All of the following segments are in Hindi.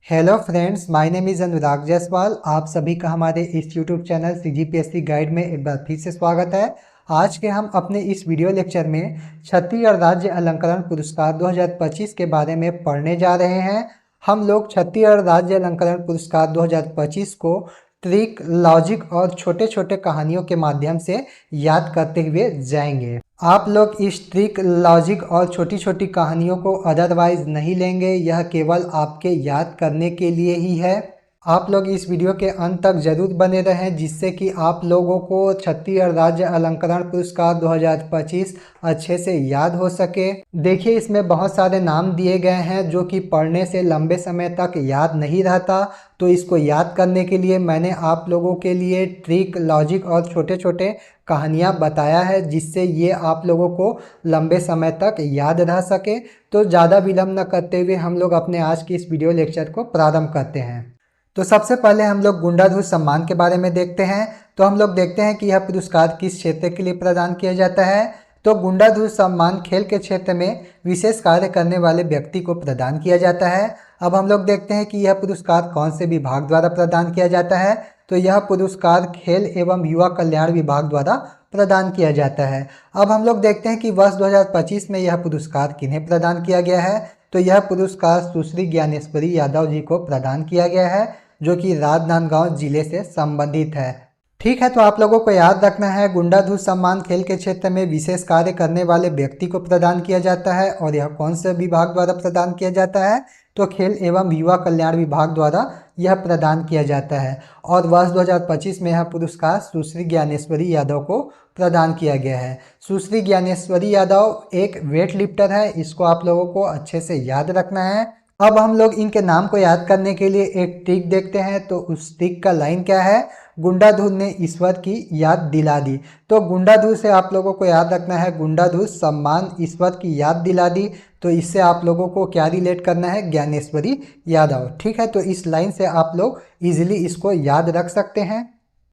Hello friends, my name is Anurag Jaiswal. आप सभी का हमारे इस यूट्यूब चैनल सीजीपीएससी गाइड में एक बार फिर से स्वागत है। आज के हम अपने इस वीडियो लेक्चर में छत्तीसगढ़ राज्य अलंकरण पुरस्कार 2025 के बारे में पढ़ने जा रहे हैं। हम लोग छत्तीसगढ़ राज्य अलंकरण पुरस्कार 2025 को ट्रिक, लॉजिक और छोटे छोटे कहानियों के माध्यम से याद करते हुए जाएंगे। आप लोग इस ट्रिक, लॉजिक और छोटी छोटी कहानियों को अदरवाइज नहीं लेंगे, यह केवल आपके याद करने के लिए ही है। आप लोग इस वीडियो के अंत तक जरूर बने रहें, जिससे कि आप लोगों को छत्तीसगढ़ राज्य अलंकरण पुरस्कार 2025 अच्छे से याद हो सके। देखिए, इसमें बहुत सारे नाम दिए गए हैं जो कि पढ़ने से लंबे समय तक याद नहीं रहता, तो इसको याद करने के लिए मैंने आप लोगों के लिए ट्रिक, लॉजिक और छोटे छोटे कहानियाँ बताया है, जिससे ये आप लोगों को लंबे समय तक याद रह सके। तो ज़्यादा विलंब न करते हुए हम लोग अपने आज की इस वीडियो लेक्चर को प्रारंभ करते हैं। तो सबसे पहले हम लोग गुंडाधुर सम्मान के बारे में देखते हैं। तो हम लोग देखते हैं कि यह पुरस्कार किस क्षेत्र के लिए प्रदान किया जाता है। तो गुंडाधुर सम्मान खेल के क्षेत्र में विशेष कार्य करने वाले व्यक्ति को प्रदान किया जाता है। अब हम लोग देखते हैं कि यह पुरस्कार कौन से विभाग द्वारा प्रदान किया जाता है। तो यह पुरस्कार खेल एवं युवा कल्याण विभाग द्वारा प्रदान किया जाता है। अब हम लोग देखते हैं कि वर्ष 2025 में यह पुरस्कार किन्हें प्रदान किया गया है। तो यह पुरस्कार सुश्री ज्ञानेश्वरी यादव जी को प्रदान किया गया है, जो कि राजनांदगांव जिले से संबंधित है। ठीक है, तो आप लोगों को याद रखना है, गुंडाधुर सम्मान खेल के क्षेत्र में विशेष कार्य करने वाले व्यक्ति को प्रदान किया जाता है। और यह कौन से विभाग द्वारा प्रदान किया जाता है? तो खेल एवं युवा कल्याण विभाग द्वारा यह प्रदान किया जाता है। और वर्ष 2025 में यह पुरस्कार सुश्री ज्ञानेश्वरी यादव को प्रदान किया गया है। सुश्री ज्ञानेश्वरी यादव एक वेट लिफ्टर है, इसको आप लोगों को अच्छे से याद रखना है। अब हम लोग इनके नाम को याद करने के लिए एक ट्रिक देखते हैं। तो उस ट्रिक का लाइन क्या है? गुंडाधुर ने ईश्वर की याद दिला दी। तो गुंडाधुर से आप लोगों को याद रखना है, गुंडाधुर सम्मान ईश्वर की याद दिला दी। तो इससे आप लोगों को क्या रिलेट करना है? ज्ञानेश्वरी यादव। ठीक है, तो इस लाइन से आप लोग इजीली इसको याद रख सकते हैं।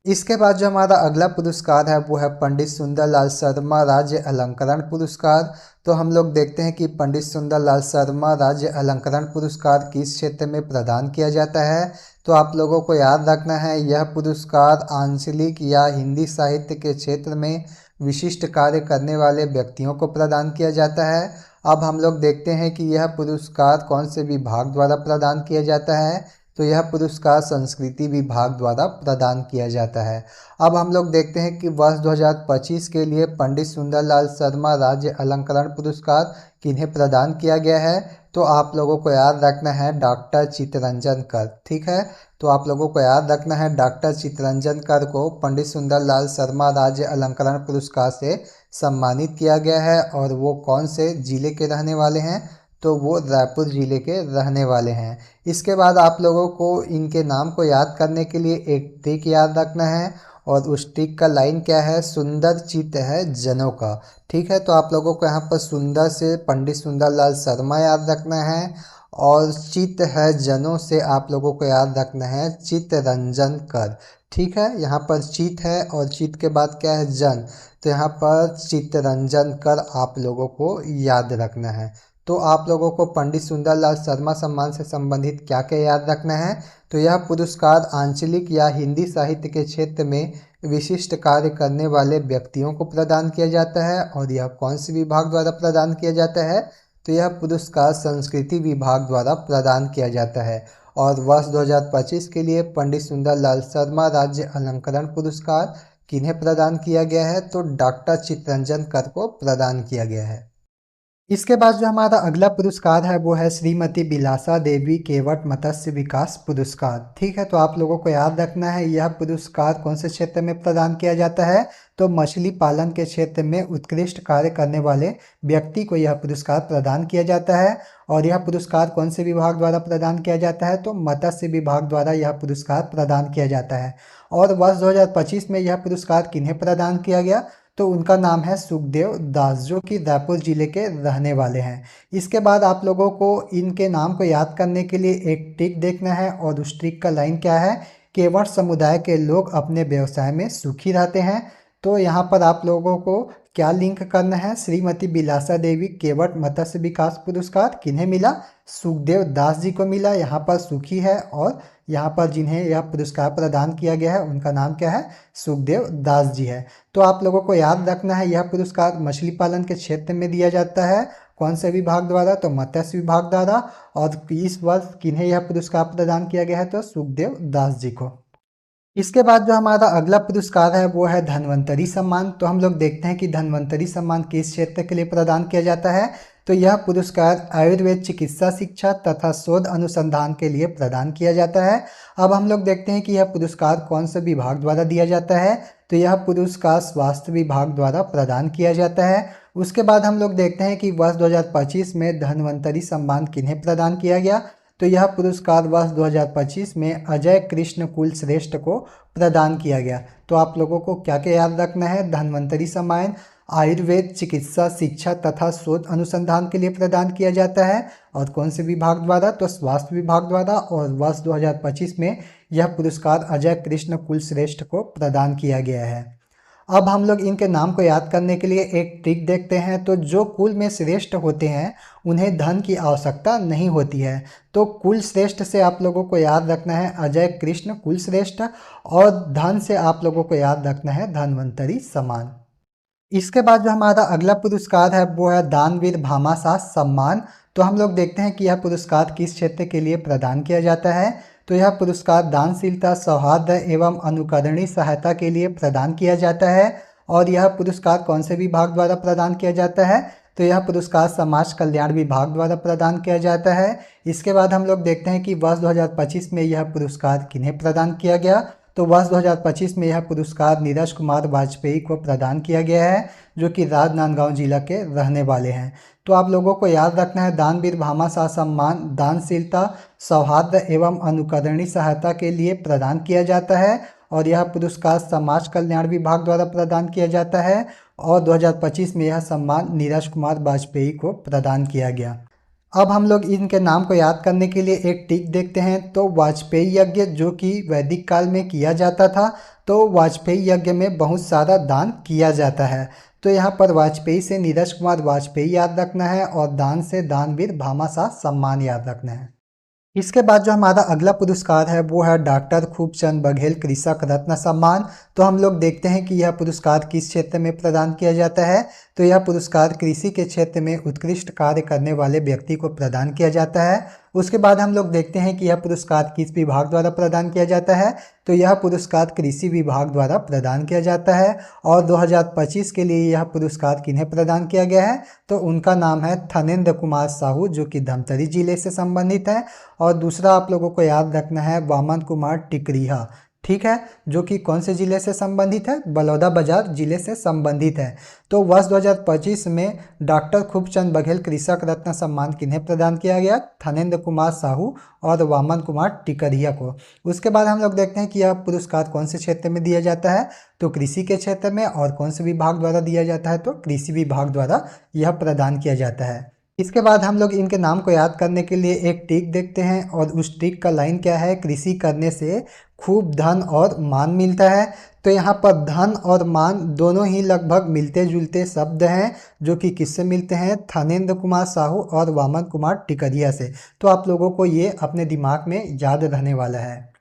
इसके बाद जो हमारा अगला पुरस्कार है वो है पंडित सुंदरलाल शर्मा राज्य अलंकरण पुरस्कार। तो हम लोग देखते हैं कि पंडित सुंदरलाल शर्मा राज्य अलंकरण पुरस्कार किस क्षेत्र में प्रदान किया जाता है। तो आप लोगों को याद रखना है, यह पुरस्कार आंचलिक या हिंदी साहित्य के क्षेत्र में विशिष्ट कार्य करने वाले व्यक्तियों को प्रदान किया जाता है। अब हम लोग देखते हैं कि यह पुरस्कार कौन से विभाग द्वारा प्रदान किया जाता है। तो यह पुरस्कार संस्कृति विभाग द्वारा प्रदान किया जाता है। अब हम लोग देखते हैं कि वर्ष 2025 के लिए पंडित सुंदरलाल शर्मा राज्य अलंकरण पुरस्कार किन्हें प्रदान किया गया है। तो आप लोगों को याद रखना है डॉक्टर चित्तरंजन कर। ठीक है, तो आप लोगों को याद रखना है डॉक्टर चित्तरंजन कर को पंडित सुंदरलाल शर्मा राज्य अलंकरण पुरस्कार से सम्मानित किया गया है। और वो कौन से जिले के रहने वाले हैं? तो वो रायपुर जिले के रहने वाले हैं। इसके बाद आप लोगों को इनके नाम को याद करने के लिए एक ट्रिक याद रखना है। और उस ट्रिक का लाइन क्या है? सुंदर चित्त है जनों का। ठीक है, तो आप लोगों को यहाँ पर सुंदर से पंडित सुंदरलाल शर्मा याद रखना है। और चित्त है जनों से आप लोगों को याद रखना है चित्तरंजन कर। ठीक है, यहाँ पर चित्त है और चित्त के बाद क्या है? जन। तो यहाँ पर चित्तरंजन कर आप लोगों को याद रखना है। तो आप लोगों को पंडित सुंदरलाल शर्मा सम्मान से संबंधित क्या क्या याद रखना है? तो यह पुरस्कार आंचलिक या हिंदी साहित्य के क्षेत्र में विशिष्ट कार्य करने वाले व्यक्तियों को प्रदान किया जाता है। और यह कौन से विभाग द्वारा प्रदान किया जाता है? तो यह पुरस्कार संस्कृति विभाग द्वारा प्रदान किया जाता है। और वर्ष 2025 के लिए पंडित सुंदरलाल शर्मा राज्य अलंकरण पुरस्कार किन्हें प्रदान किया गया है? तो डॉक्टर चित्तरंजन कर को प्रदान किया गया है। इसके बाद जो हमारा अगला पुरस्कार है वो है श्रीमती बिलासा देवी केवट मत्स्य विकास पुरस्कार। ठीक है, तो आप लोगों को याद रखना है, यह पुरस्कार कौन से क्षेत्र में प्रदान किया जाता है? तो मछली पालन के क्षेत्र में उत्कृष्ट कार्य करने वाले व्यक्ति को यह पुरस्कार प्रदान किया जाता है। और यह पुरस्कार कौन से विभाग द्वारा प्रदान किया जाता है? तो मत्स्य विभाग द्वारा यह पुरस्कार प्रदान किया जाता है। और वर्ष 2025 में यह पुरस्कार किन्हें प्रदान किया गया? तो उनका नाम है सुखदेव दास, जो कि रायपुर जिले के रहने वाले हैं। इसके बाद आप लोगों को इनके नाम को याद करने के लिए एक ट्रिक देखना है। और उस ट्रिक का लाइन क्या है? केवट समुदाय के लोग अपने व्यवसाय में सुखी रहते हैं। तो यहाँ पर आप लोगों को क्या लिंक करना है, श्रीमती बिलासा देवी केवट मत्स्य विकास पुरस्कार किन्हें मिला, सुखदेव दास जी को मिला। यहाँ पर सुखी है और यहाँ पर जिन्हें यह पुरस्कार प्रदान किया गया है उनका नाम क्या है, सुखदेव दास जी है। तो आप लोगों को याद रखना है यह पुरस्कार मछली पालन के क्षेत्र में दिया जाता है। कौन से विभाग द्वारा, तो मत्स्य विभाग द्वारा। और इस वर्ष किन्हें यह पुरस्कार प्रदान किया गया है, तो सुखदेव दास जी को। इसके बाद जो हमारा अगला पुरस्कार है वो है धन्वंतरी सम्मान। तो हम लोग देखते हैं कि धन्वंतरी सम्मान किस क्षेत्र के लिए प्रदान किया जाता है। तो यह पुरस्कार आयुर्वेद चिकित्सा शिक्षा तथा शोध अनुसंधान के लिए प्रदान किया जाता है। अब हम लोग देखते हैं कि यह पुरस्कार कौन से विभाग द्वारा दिया जाता है। तो यह पुरस्कार स्वास्थ्य विभाग द्वारा प्रदान किया जाता है। उसके बाद हम लोग देखते हैं कि वर्ष 2025 में धन्वंतरी सम्मान किन्हें प्रदान किया गया। तो यह पुरस्कार वर्ष 2025 में अजय कृष्ण कुल श्रेष्ठ को प्रदान किया गया। तो आप लोगों को क्या क्या याद रखना है, धन्वंतरी सम्मान आयुर्वेद चिकित्सा शिक्षा तथा शोध अनुसंधान के लिए प्रदान किया जाता है और कौन से विभाग द्वारा, तो स्वास्थ्य विभाग द्वारा। और वर्ष 2025 में यह पुरस्कार अजय कृष्ण कुल श्रेष्ठ को प्रदान किया गया है। अब हम लोग इनके नाम को याद करने के लिए एक ट्रिक देखते हैं। तो जो कुल में श्रेष्ठ होते हैं उन्हें धन की आवश्यकता नहीं होती है। तो कुल श्रेष्ठ से आप लोगों को याद रखना है अजय कृष्ण कुल श्रेष्ठ और धन से आप लोगों को याद रखना है धन्वंतरी सम्मान। इसके बाद जो हमारा अगला पुरस्कार है वो है दानवीर भामाशाह सम्मान। तो हम लोग देखते हैं कि यह पुरस्कार किस क्षेत्र के लिए प्रदान किया जाता है। तो यह पुरस्कार दानशीलता सौहार्द एवं अनुकरणीय सहायता के लिए प्रदान किया जाता है। और यह पुरस्कार कौन से विभाग द्वारा प्रदान किया जाता है। तो यह पुरस्कार समाज कल्याण विभाग द्वारा प्रदान किया जाता है। इसके बाद हम लोग देखते हैं कि वर्ष 2025 में यह पुरस्कार किन्हें प्रदान किया गया। तो वर्ष 2025 में यह पुरस्कार नीरज कुमार वाजपेयी को प्रदान किया गया है, जो कि राजनांदगांव जिला के रहने वाले हैं। तो आप लोगों को याद रखना है दानवीर भामाशाह सम्मान दानशीलता सौहार्द एवं अनुकरणीय सहायता के लिए प्रदान किया जाता है और यह पुरस्कार समाज कल्याण विभाग द्वारा प्रदान किया जाता है। और 2025 में यह सम्मान नीरज कुमार वाजपेयी को प्रदान किया गया। अब हम लोग इनके नाम को याद करने के लिए एक टिक देखते हैं। तो वाजपेयी यज्ञ जो कि वैदिक काल में किया जाता था, तो वाजपेयी यज्ञ में बहुत सारा दान किया जाता है। तो यहाँ पर वाजपेयी से नीरज कुमार वाजपेयी याद रखना है और दान से दानवीर भामाशाह सम्मान याद रखना है। इसके बाद जो हमारा अगला पुरस्कार है वो है डॉक्टर खूबचंद बघेल कृषक रत्न सम्मान। तो हम लोग देखते हैं कि यह पुरस्कार किस क्षेत्र में प्रदान किया जाता है। तो यह पुरस्कार कृषि के क्षेत्र में उत्कृष्ट कार्य करने वाले व्यक्ति को प्रदान किया जाता है। उसके बाद हम लोग देखते हैं कि यह पुरस्कार किस विभाग द्वारा प्रदान किया जाता है। तो यह पुरस्कार कृषि विभाग द्वारा प्रदान किया जाता है। और 2025 के लिए यह पुरस्कार किन्हें प्रदान किया गया है। तो उनका नाम है थनेंद्र कुमार साहू, जो कि धमतरी जिले से संबंधित है। और दूसरा आप लोगों को याद रखना है वामन कुमार टिकरिहा, ठीक है, जो कि कौन से जिले से संबंधित है, बलौदाबाजार जिले से संबंधित है। तो वर्ष 2025 में डॉक्टर खूबचंद बघेल कृषक रत्न सम्मान किन्हें प्रदान किया गया, थनेंद्र कुमार साहू और वामन कुमार टिकरिया को। उसके बाद हम लोग देखते हैं कि यह पुरस्कार कौन से क्षेत्र में दिया जाता है। तो कृषि के क्षेत्र में। और कौन से विभाग द्वारा दिया जाता है, तो कृषि विभाग द्वारा यह प्रदान किया जाता है। इसके बाद हम लोग इनके नाम को याद करने के लिए एक ट्रिक देखते हैं और उस ट्रिक का लाइन क्या है, कृषि करने से खूब धन और मान मिलता है। तो यहाँ पर धन और मान दोनों ही लगभग मिलते जुलते शब्द हैं, जो कि किससे मिलते हैं, थनेंद्र कुमार साहू और वामन कुमार टिकरिया से। तो आप लोगों को ये अपने दिमाग में याद रहने वाला है।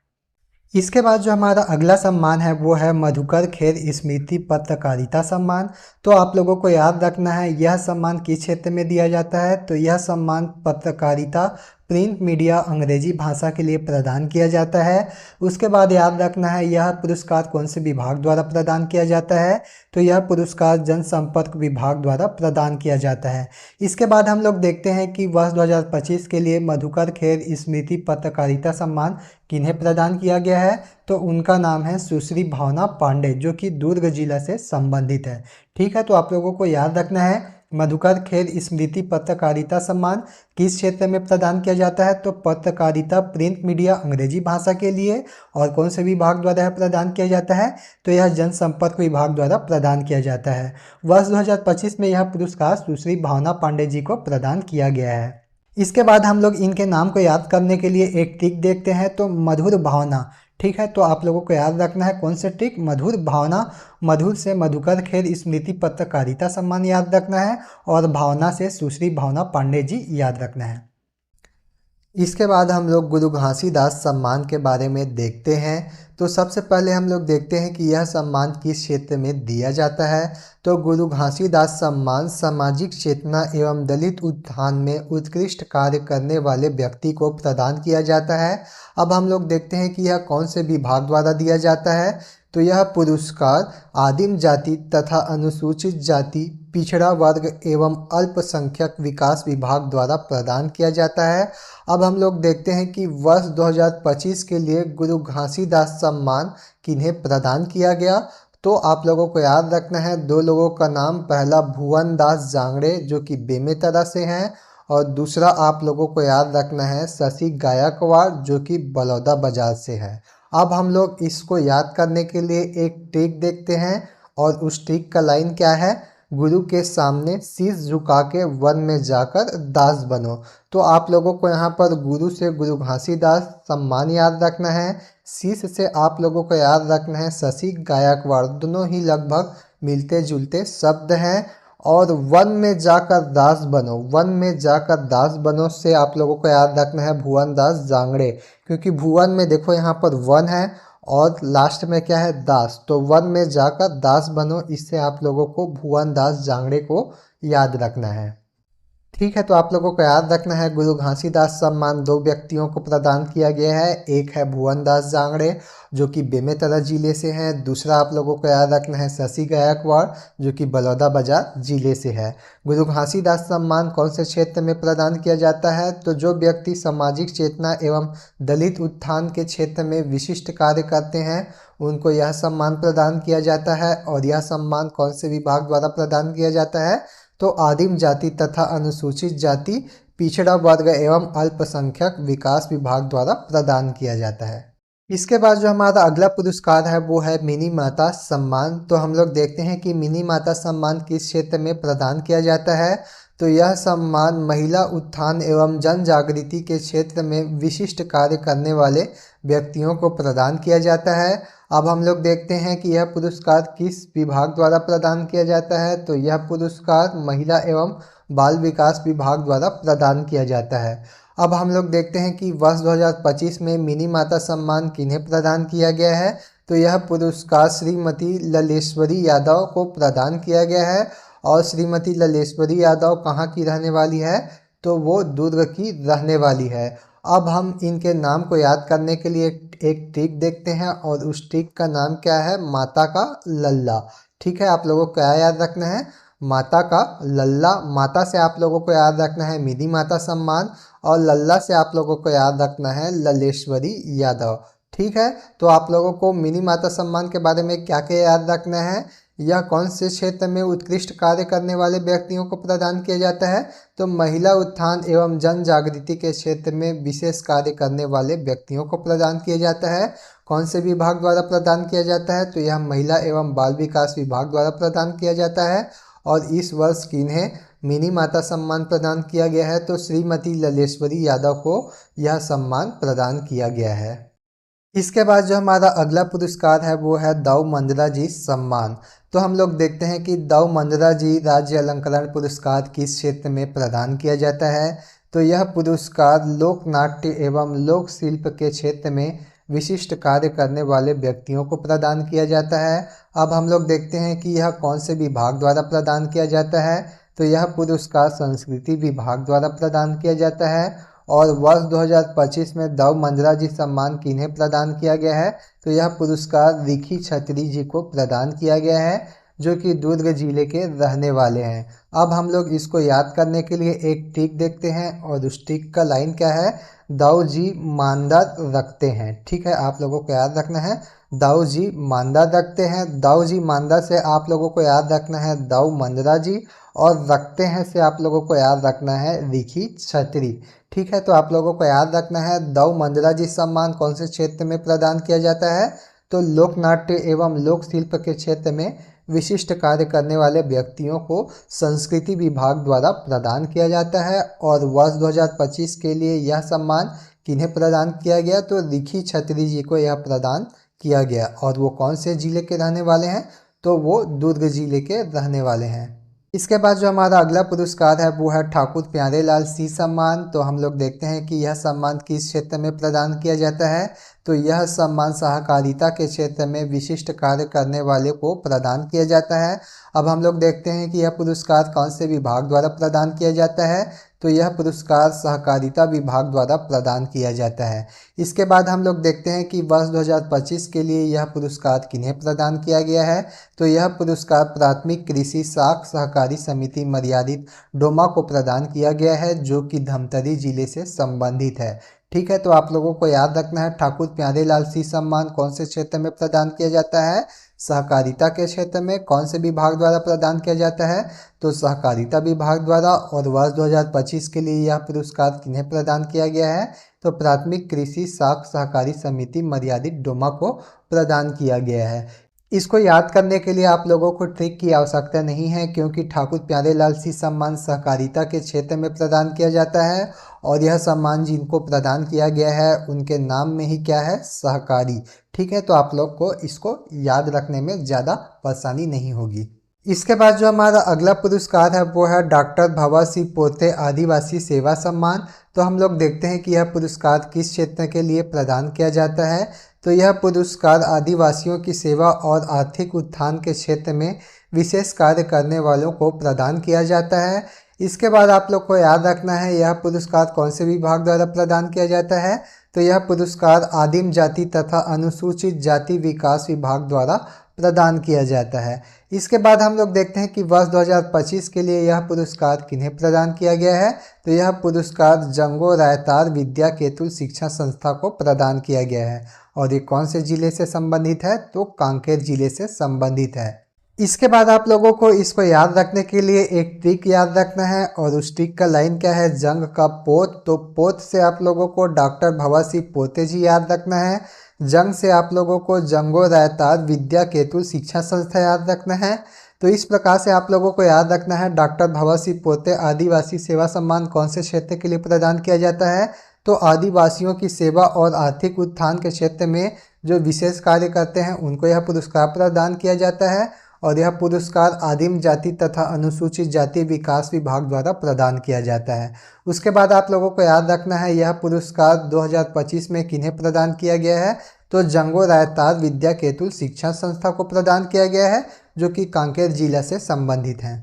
इसके बाद जो हमारा अगला सम्मान है वो है मधुकर खेर स्मृति पत्रकारिता सम्मान। तो आप लोगों को याद रखना है यह सम्मान किस क्षेत्र में दिया जाता है। तो यह सम्मान पत्रकारिता प्रिंट मीडिया अंग्रेजी भाषा के लिए प्रदान किया जाता है। उसके बाद याद रखना है यह पुरस्कार कौन से विभाग द्वारा प्रदान किया जाता है। तो यह पुरस्कार जनसंपर्क विभाग द्वारा प्रदान किया जाता है। इसके बाद हम लोग देखते हैं कि वर्ष 2025 के लिए मधुकर खेर स्मृति पत्रकारिता सम्मान किन्हें प्रदान किया गया है। तो उनका नाम है सुश्री भावना पांडे, जो कि दुर्ग जिला से संबंधित है। ठीक है, तो आप लोगों को याद रखना है मधुकर खेर स्मृति पत्रकारिता सम्मान किस क्षेत्र में प्रदान किया जाता है। तो पत्रकारिता प्रिंट मीडिया अंग्रेजी भाषा के लिए। और कौन से विभाग द्वारा प्रदान किया जाता है। तो यह जनसंपर्क विभाग द्वारा प्रदान किया जाता है। वर्ष 2025 में यह पुरस्कार सुश्री भावना पांडे जी को प्रदान किया गया है। इसके बाद हम लोग इनके नाम को याद करने के लिए एक ट्रिक देखते हैं। तो मधुर भावना, ठीक है, तो आप लोगों को याद रखना है कौन से ट्रिक, मधुर भावना, मधुर से मधुकर खेर स्मृति पत्रकारिता सम्मान याद रखना है, और भावना से सुश्री भावना पांडे जी याद रखना है। इसके बाद हम लोग गुरु घासीदास सम्मान के बारे में देखते हैं। तो सबसे पहले हम लोग देखते हैं कि यह सम्मान किस क्षेत्र में दिया जाता है। तो गुरु घासीदास सम्मान सामाजिक चेतना एवं दलित उत्थान में उत्कृष्ट कार्य करने वाले व्यक्ति को प्रदान किया जाता है। अब हम लोग देखते हैं कि यह कौन से विभाग द्वारा दिया जाता है। तो यह पुरस्कार आदिम जाति तथा अनुसूचित जाति, पिछड़ा वर्ग एवं अल्पसंख्यक विकास विभाग द्वारा प्रदान किया जाता है। अब हम लोग देखते हैं कि वर्ष 2025 के लिए गुरु घासीदास सम्मान किन्हें प्रदान किया गया। तो आप लोगों को याद रखना है दो लोगों का नाम, पहला भुवन दास जांगड़े जो कि बेमेतरा से हैं, और दूसरा आप लोगों को याद रखना है शशि गायकवाड़ जो कि बलौदा बाजार से है। अब हम लोग इसको याद करने के लिए एक ट्रिक देखते हैं, और उस ट्रिक का लाइन क्या है, गुरु के सामने शीश झुका के वन में जाकर दास बनो। तो आप लोगों को यहाँ पर गुरु से गुरु घासीदास सम्मान याद रखना है, शीश से आप लोगों को याद रखना है शशि गायकवाड़, दोनों ही लगभग मिलते जुलते शब्द हैं। और वन में जाकर दास बनो, वन में जाकर दास बनो से आप लोगों को याद रखना है भुवन दास जांगड़े, क्योंकि भुवन में देखो यहाँ पर वन है और लास्ट में क्या है दास, तो वन में जाकर दास बनो, इससे आप लोगों को भुवन दास जांगड़े को याद रखना है। ठीक है, तो आप लोगों को याद रखना है गुरु घासीदास सम्मान दो व्यक्तियों को प्रदान किया गया है। एक है भुवन दास जांगड़े जो कि बेमेतरा जिले से हैं, दूसरा आप लोगों को याद रखना है शशि गायकवाड़ जो कि बलौदा बाजार जिले से है। गुरु घासीदास सम्मान कौन से क्षेत्र में प्रदान किया जाता है। तो जो व्यक्ति सामाजिक चेतना एवं दलित उत्थान के क्षेत्र में विशिष्ट कार्य करते हैं उनको यह सम्मान प्रदान किया जाता है। और यह सम्मान कौन से विभाग द्वारा प्रदान किया जाता है। तो आदिम जाति तथा अनुसूचित जाति, पिछड़ा वर्ग एवं अल्पसंख्यक विकास विभाग द्वारा प्रदान किया जाता है। इसके बाद जो हमारा अगला पुरस्कार है वो है मिनी माता सम्मान। तो हम लोग देखते हैं कि मिनी माता सम्मान किस क्षेत्र में प्रदान किया जाता है। तो यह सम्मान महिला उत्थान एवं जन जागृति के क्षेत्र में विशिष्ट कार्य करने वाले व्यक्तियों को प्रदान किया जाता है। अब हम लोग देखते हैं कि यह पुरस्कार किस विभाग द्वारा प्रदान किया जाता है। तो यह पुरस्कार महिला एवं बाल विकास विभाग द्वारा प्रदान किया जाता है। अब हम लोग देखते हैं कि वर्ष 2025 में मिनी माता सम्मान किन्हें प्रदान किया गया है। तो यह पुरस्कार श्रीमती ललेश्वरी यादव को प्रदान किया गया है। और श्रीमती ललेश्वरी यादव कहाँ की रहने वाली है। तो वो दुर्ग की रहने वाली है। अब हम इनके नाम को याद करने के लिए एक ट्रिक देखते हैं, और उस ट्रिक का नाम क्या है, माता का लल्ला। ठीक है, आप लोगों को क्या याद रखना है, माता का लल्ला। माता से आप लोगों को याद रखना है मिनी माता सम्मान, और लल्ला से आप लोगों को याद रखना है ललेश्वरी यादव। ठीक है, तो आप लोगों को मिनी माता सम्मान के बारे में क्या क्या याद रखना है। यह कौन से क्षेत्र में उत्कृष्ट कार्य करने वाले व्यक्तियों को प्रदान किया जाता है। तो महिला उत्थान एवं जन जागृति के क्षेत्र में विशेष कार्य करने वाले व्यक्तियों को प्रदान किया जाता है। कौन से विभाग द्वारा प्रदान किया जाता है। तो यह महिला एवं बाल विकास विभाग द्वारा प्रदान किया जाता है। और इस वर्ष किन्हें मिनी माता सम्मान प्रदान किया गया है। तो श्रीमती ललेश्वरी यादव को यह सम्मान प्रदान किया गया है। इसके बाद जो हमारा अगला पुरस्कार है वो है दाऊ मंजरा जी सम्मान। तो हम लोग देखते हैं कि दाऊ मंजरा जी राज्य अलंकरण पुरस्कार किस क्षेत्र में प्रदान किया जाता है। तो यह पुरस्कार लोक नाट्य एवं लोक शिल्प के क्षेत्र में विशिष्ट कार्य करने वाले व्यक्तियों को प्रदान किया जाता है। अब हम लोग देखते हैं कि यह कौन से विभाग द्वारा प्रदान किया जाता है। तो यह पुरस्कार संस्कृति विभाग द्वारा प्रदान किया जाता है। और वर्ष 2025 में दाऊ मंजरा जी सम्मान किन्हें प्रदान किया गया है। तो यह पुरस्कार रिखी छतरी जी को प्रदान किया गया है जो कि दुर्ग जिले के रहने वाले हैं। अब हम लोग इसको याद करने के लिए एक ट्रिक देखते हैं, और उस ट्रिक का लाइन क्या है, दाऊ जी मानदार रखते हैं। ठीक है, आप लोगों को याद रखना है दाऊ जी मानदार रखते हैं। दाऊ जी मानदार से आप लोगों को याद रखना है दाऊ मंजरा जी, और रखते हैं से आप लोगों को याद रखना है रिखी छतरी। ठीक है, तो आप लोगों को याद रखना है दाऊ मंजरा जी सम्मान कौन से क्षेत्र में प्रदान किया जाता है। तो लोक नाट्य एवं लोक शिल्प के क्षेत्र में विशिष्ट कार्य करने वाले व्यक्तियों को संस्कृति विभाग द्वारा प्रदान किया जाता है। और वर्ष 2025 के लिए यह सम्मान किन्हें प्रदान किया गया, तो रिखी छतरी जी को यह प्रदान किया गया। और वो कौन से जिले के रहने वाले हैं, तो वो दुर्ग जिले के रहने वाले हैं। इसके बाद जो हमारा अगला पुरस्कार है वो है ठाकुर प्यारेलाल सिंह सम्मान। तो हम लोग देखते हैं कि यह सम्मान किस क्षेत्र में प्रदान किया जाता है, तो यह सम्मान सहकारिता के क्षेत्र में विशिष्ट कार्य करने वाले को प्रदान किया जाता है। अब हम लोग देखते हैं कि यह पुरस्कार कौन से विभाग द्वारा प्रदान किया जाता है, तो यह पुरस्कार सहकारिता विभाग द्वारा प्रदान किया जाता है। इसके बाद हम लोग देखते हैं कि वर्ष 2025 के लिए यह पुरस्कार किन्हें प्रदान किया गया है, तो यह पुरस्कार प्राथमिक कृषि साख सहकारी समिति मर्यादित डोमा को प्रदान किया गया है, जो कि धमतरी जिले से संबंधित है। ठीक है, तो आप लोगों को याद रखना है ठाकुर प्यारेलाल सिंह सम्मान कौन से क्षेत्र में प्रदान किया जाता है, सहकारिता के क्षेत्र में। कौन से विभाग द्वारा प्रदान किया जाता है, तो सहकारिता विभाग द्वारा। और वर्ष 2025 के लिए यह पुरस्कार किन्हें प्रदान किया गया है, तो प्राथमिक कृषि साख सहकारी समिति मर्यादित डोमा को प्रदान किया गया है। इसको याद करने के लिए आप लोगों को ट्रिक की आवश्यकता नहीं है, क्योंकि ठाकुर प्यारेलाल सिंह सम्मान सहकारिता के क्षेत्र में प्रदान किया जाता है और यह सम्मान जिनको प्रदान किया गया है उनके नाम में ही क्या है, सहकारी। ठीक है, तो आप लोग को इसको याद रखने में ज़्यादा परेशानी नहीं होगी। इसके बाद जो हमारा अगला पुरस्कार है वो है डॉक्टर भवा सिंह पोते आदिवासी सेवा सम्मान। तो हम लोग देखते हैं कि यह पुरस्कार किस क्षेत्र के लिए प्रदान किया जाता है, तो यह पुरस्कार आदिवासियों की सेवा और आर्थिक उत्थान के क्षेत्र में विशेष कार्य करने वालों को प्रदान किया जाता है। इसके बाद आप लोग को याद रखना है यह पुरस्कार कौन से विभाग द्वारा प्रदान किया जाता है, तो यह पुरस्कार आदिम जाति तथा अनुसूचित जाति विकास विभाग द्वारा प्रदान किया जाता है। इसके बाद हम लोग देखते हैं कि वर्ष 2025 के लिए यह पुरस्कार किन्हें प्रदान किया गया है, तो यह पुरस्कार जंगो रायतार विद्या केतुल शिक्षा संस्था को प्रदान किया गया है। और ये कौन से जिले से संबंधित है, तो कांकेर जिले से संबंधित है। इसके बाद आप लोगों को इसको याद रखने के लिए एक ट्रिक याद रखना है, और उस ट्रिक का लाइन क्या है, जंग का पोत। तो पोत से आप लोगों को डॉक्टर भवा सिंह पोते जी याद रखना है, जंग से आप लोगों को जंगो रायतार विद्या केतुल शिक्षा संस्था याद रखना है। तो इस प्रकार से आप लोगों को याद रखना है डॉक्टर भवा सिंह पोते आदिवासी सेवा सम्मान कौन से क्षेत्र के लिए प्रदान किया जाता है, तो आदिवासियों की सेवा और आर्थिक उत्थान के क्षेत्र में जो विशेष कार्य करते हैं उनको यह पुरस्कार प्रदान किया जाता है। और यह पुरस्कार आदिम जाति तथा अनुसूचित जाति विकास विभाग द्वारा प्रदान किया जाता है। उसके बाद आप लोगों को याद रखना है यह पुरस्कार 2025 में किन्हें प्रदान किया गया है, तो जंगो रायतार विद्या केतुल शिक्षा संस्था को प्रदान किया गया है, जो कि कांकेर जिला से संबंधित है।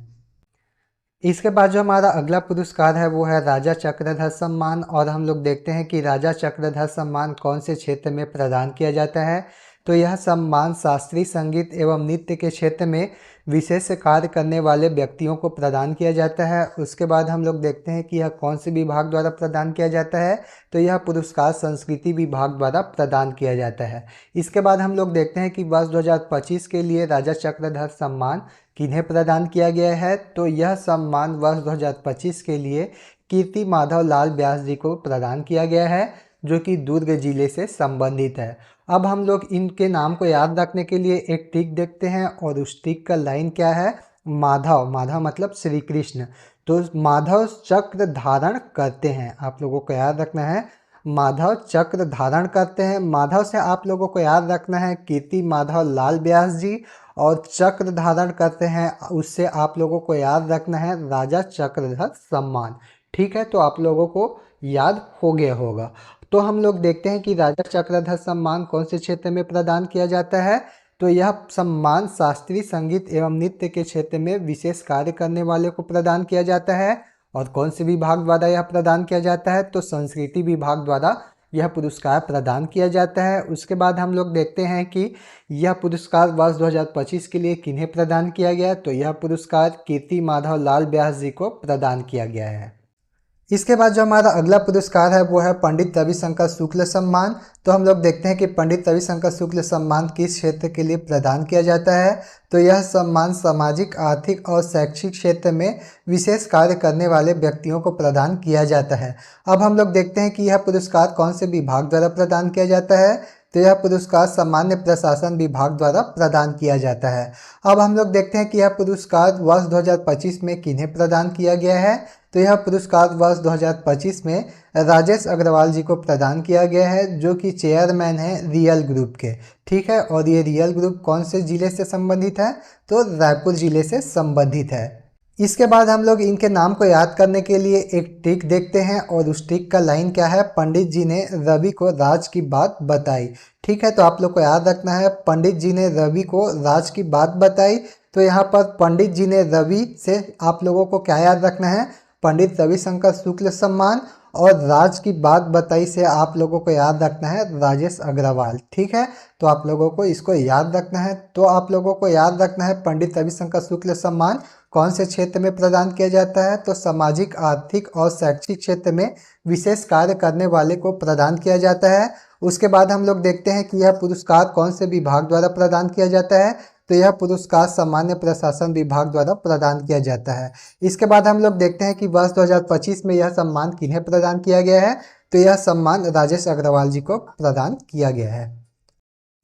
इसके बाद जो हमारा अगला पुरस्कार है वो है राजा चक्रधर सम्मान। और हम लोग देखते हैं कि राजा चक्रधर सम्मान कौन से क्षेत्र में प्रदान किया जाता है, तो यह सम्मान शास्त्रीय संगीत एवं नृत्य के क्षेत्र में विशेष कार्य करने वाले व्यक्तियों को प्रदान किया जाता है। उसके बाद हम लोग देखते हैं कि यह कौन से विभाग द्वारा प्रदान किया जाता है, तो यह पुरस्कार संस्कृति विभाग द्वारा प्रदान किया जाता है। इसके बाद हम लोग देखते हैं कि वर्ष 2025 के लिए राजा चक्रधर सम्मान किन्हें प्रदान किया गया है, तो यह सम्मान वर्ष 2025 के लिए कीर्ति माधव लाल व्यास जी को प्रदान किया गया है, जो कि दुर्ग जिले से संबंधित है। अब हम लोग इनके नाम को याद रखने के लिए एक ट्रिक देखते हैं, और उस ट्रिक का लाइन क्या है, माधव, माधव मतलब श्री कृष्ण। तो माधव चक्र धारण करते हैं, आप लोगों को याद रखना है माधव चक्र धारण करते हैं। माधव से आप लोगों को याद रखना है कीर्ति माधव लाल व्यास जी, और चक्र धारण करते हैं उससे आप लोगों को याद रखना है राजा चक्रधर सम्मान। ठीक है, तो आप लोगों को याद हो गया होगा। तो हम लोग देखते हैं कि राजा चक्रधर सम्मान कौन से क्षेत्र में प्रदान किया जाता है, तो यह सम्मान शास्त्रीय संगीत एवं नृत्य के क्षेत्र में विशेष कार्य करने वाले को प्रदान किया जाता है। और कौन से विभाग द्वारा यह प्रदान किया जाता है, तो संस्कृति विभाग द्वारा यह पुरस्कार प्रदान किया जाता है। उसके बाद हम लोग देखते हैं कि यह पुरस्कार वर्ष 2025 के लिए किन्हें प्रदान किया गया, तो यह पुरस्कार कीर्ति माधव लाल व्यास जी को प्रदान किया गया है। इसके बाद जो हमारा अगला पुरस्कार है वो है पंडित रविशंकर शुक्ल सम्मान। तो हम लोग देखते हैं कि पंडित रविशंकर शुक्ल सम्मान किस क्षेत्र के लिए प्रदान किया जाता है, तो यह सम्मान सामाजिक आर्थिक और शैक्षिक क्षेत्र में विशेष कार्य करने वाले व्यक्तियों को प्रदान किया जाता है। अब हम लोग देखते हैं कि यह पुरस्कार कौन से विभाग द्वारा प्रदान किया जाता है, तो यह पुरस्कार सामान्य प्रशासन विभाग द्वारा प्रदान किया जाता है। अब हम लोग देखते हैं कि यह पुरस्कार वर्ष 2025 में किन्हें प्रदान किया गया है, तो यह पुरस्कार वर्ष 2025 में राजेश अग्रवाल जी को प्रदान किया गया है, जो कि चेयरमैन है रियल ग्रुप के। ठीक है, और ये रियल ग्रुप कौन से ज़िले से संबंधित है? तो रायपुर ज़िले से संबंधित है। इसके बाद हम लोग इनके नाम को याद करने के लिए एक ट्रिक देखते हैं, और उस ट्रिक का लाइन क्या है? पंडित जी ने रवि को राज की बात बताई। ठीक है, तो आप लोग को याद रखना है, पंडित जी ने रवि को राज की बात बताई। तो यहाँ पर पंडित जी ने रवि से आप लोगों को क्या याद रखना है? पंडित रविशंकर शुक्ल सम्मान, और राज की बात बताई से आप लोगों को याद रखना है राजेश अग्रवाल। ठीक है, तो आप लोगों को इसको याद रखना है। तो आप लोगों को याद रखना है पंडित रविशंकर शुक्ल सम्मान कौन से क्षेत्र में प्रदान किया जाता है? तो सामाजिक, आर्थिक और शैक्षिक क्षेत्र में विशेष कार्य करने वाले को प्रदान किया जाता है। उसके बाद हम लोग देखते हैं कि यह पुरस्कार कौन से विभाग द्वारा प्रदान किया जाता है? तो यह पुरस्कार सामान्य प्रशासन विभाग द्वारा प्रदान किया जाता है। इसके बाद हम लोग देखते हैं कि वर्ष 2025 में यह सम्मान किन्हें प्रदान किया गया है? तो यह सम्मान राजेश अग्रवाल जी को प्रदान किया गया है।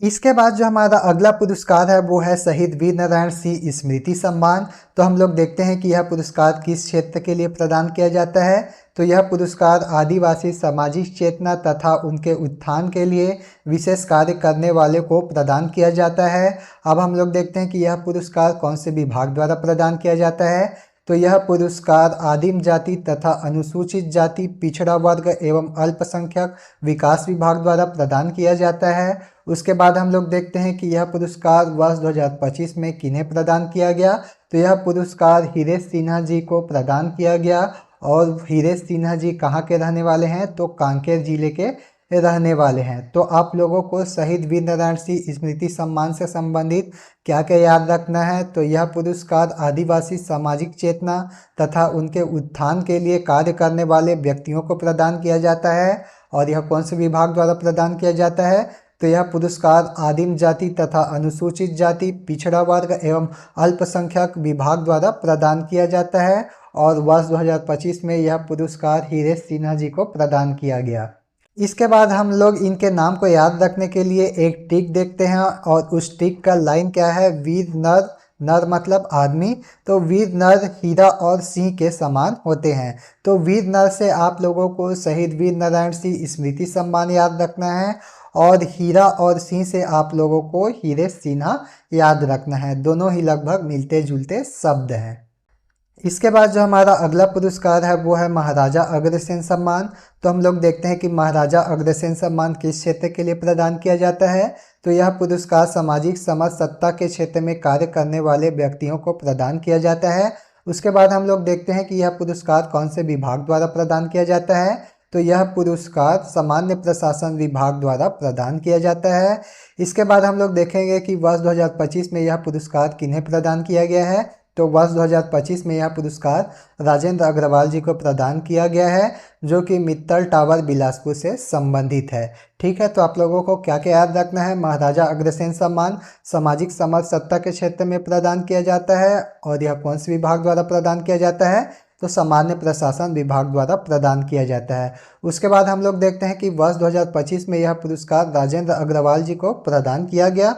इसके बाद जो हमारा अगला पुरस्कार है वो है शहीद वीर नारायण सिंह स्मृति सम्मान। तो हम लोग देखते हैं कि यह पुरस्कार किस क्षेत्र के लिए प्रदान किया जाता है? तो यह पुरस्कार आदिवासी सामाजिक चेतना तथा उनके उत्थान के लिए विशेष कार्य करने वाले को प्रदान किया जाता है। अब हम लोग देखते हैं कि यह पुरस्कार कौन से विभाग द्वारा प्रदान किया जाता है? तो यह पुरस्कार आदिम जाति तथा अनुसूचित जाति, पिछड़ा वर्ग एवं अल्पसंख्यक विकास विभाग द्वारा प्रदान किया जाता है। उसके बाद हम लोग देखते हैं कि यह पुरस्कार वर्ष 2025 में किन्हें प्रदान किया गया? तो यह पुरस्कार हीरेश सिन्हा जी को प्रदान किया गया, और हीरेश सिन्हा जी कहाँ के रहने वाले हैं? तो कांकेर जिले के रहने वाले हैं। तो आप लोगों को शहीद वीर नारायण सिंह स्मृति सम्मान से संबंधित क्या क्या याद रखना है? तो यह पुरस्कार आदिवासी सामाजिक चेतना तथा उनके उत्थान के लिए कार्य करने वाले व्यक्तियों को प्रदान किया जाता है। और यह कौन से विभाग द्वारा प्रदान किया जाता है? तो यह पुरस्कार आदिम जाति तथा अनुसूचित जाति, पिछड़ा वर्ग एवं अल्पसंख्यक विभाग द्वारा प्रदान किया जाता है। और वर्ष 2025 में यह पुरस्कार हीरेश सिन्हा जी को प्रदान किया गया। इसके बाद हम लोग इनके नाम को याद रखने के लिए एक ट्रिक देखते हैं, और उस ट्रिक का लाइन क्या है? वीर नर, नर मतलब आदमी, तो वीर नर हीरा और सिंह के समान होते हैं। तो वीर नर से आप लोगों को शहीद वीर नारायण सिंह स्मृति सम्मान याद रखना है, और हीरा और सिंह से आप लोगों को हीरेश सिन्हा याद रखना है। दोनों ही लगभग मिलते जुलते शब्द हैं। इसके बाद जो हमारा अगला पुरस्कार है वो है महाराजा अग्रसेन सम्मान। तो हम लोग देखते हैं कि महाराजा अग्रसेन सम्मान किस क्षेत्र के लिए प्रदान किया जाता है? तो यह पुरस्कार सामाजिक समझ सत्ता के क्षेत्र में कार्य करने वाले व्यक्तियों को प्रदान किया जाता है। उसके बाद हम लोग देखते हैं कि यह पुरस्कार कौन से विभाग द्वारा प्रदान किया जाता है? तो यह पुरस्कार सामान्य प्रशासन विभाग द्वारा प्रदान किया जाता है। इसके बाद हम लोग देखेंगे कि वर्ष 2025 में यह पुरस्कार किन्हें प्रदान किया गया है? तो वर्ष 2025 में यह पुरस्कार राजेंद्र अग्रवाल जी को प्रदान किया गया है, जो कि मित्तल टावर बिलासपुर से संबंधित है। ठीक है, तो आप लोगों को क्या क्या याद रखना है? महाराजा अग्रसेन सम्मान सामाजिक समझ सत्ता के क्षेत्र में प्रदान किया जाता है, और यह कौन से विभाग द्वारा प्रदान किया जाता है? तो सामान्य प्रशासन विभाग द्वारा प्रदान किया जाता है। उसके बाद हम लोग देखते हैं कि वर्ष 2025 में यह पुरस्कार राजेंद्र अग्रवाल जी को प्रदान किया गया।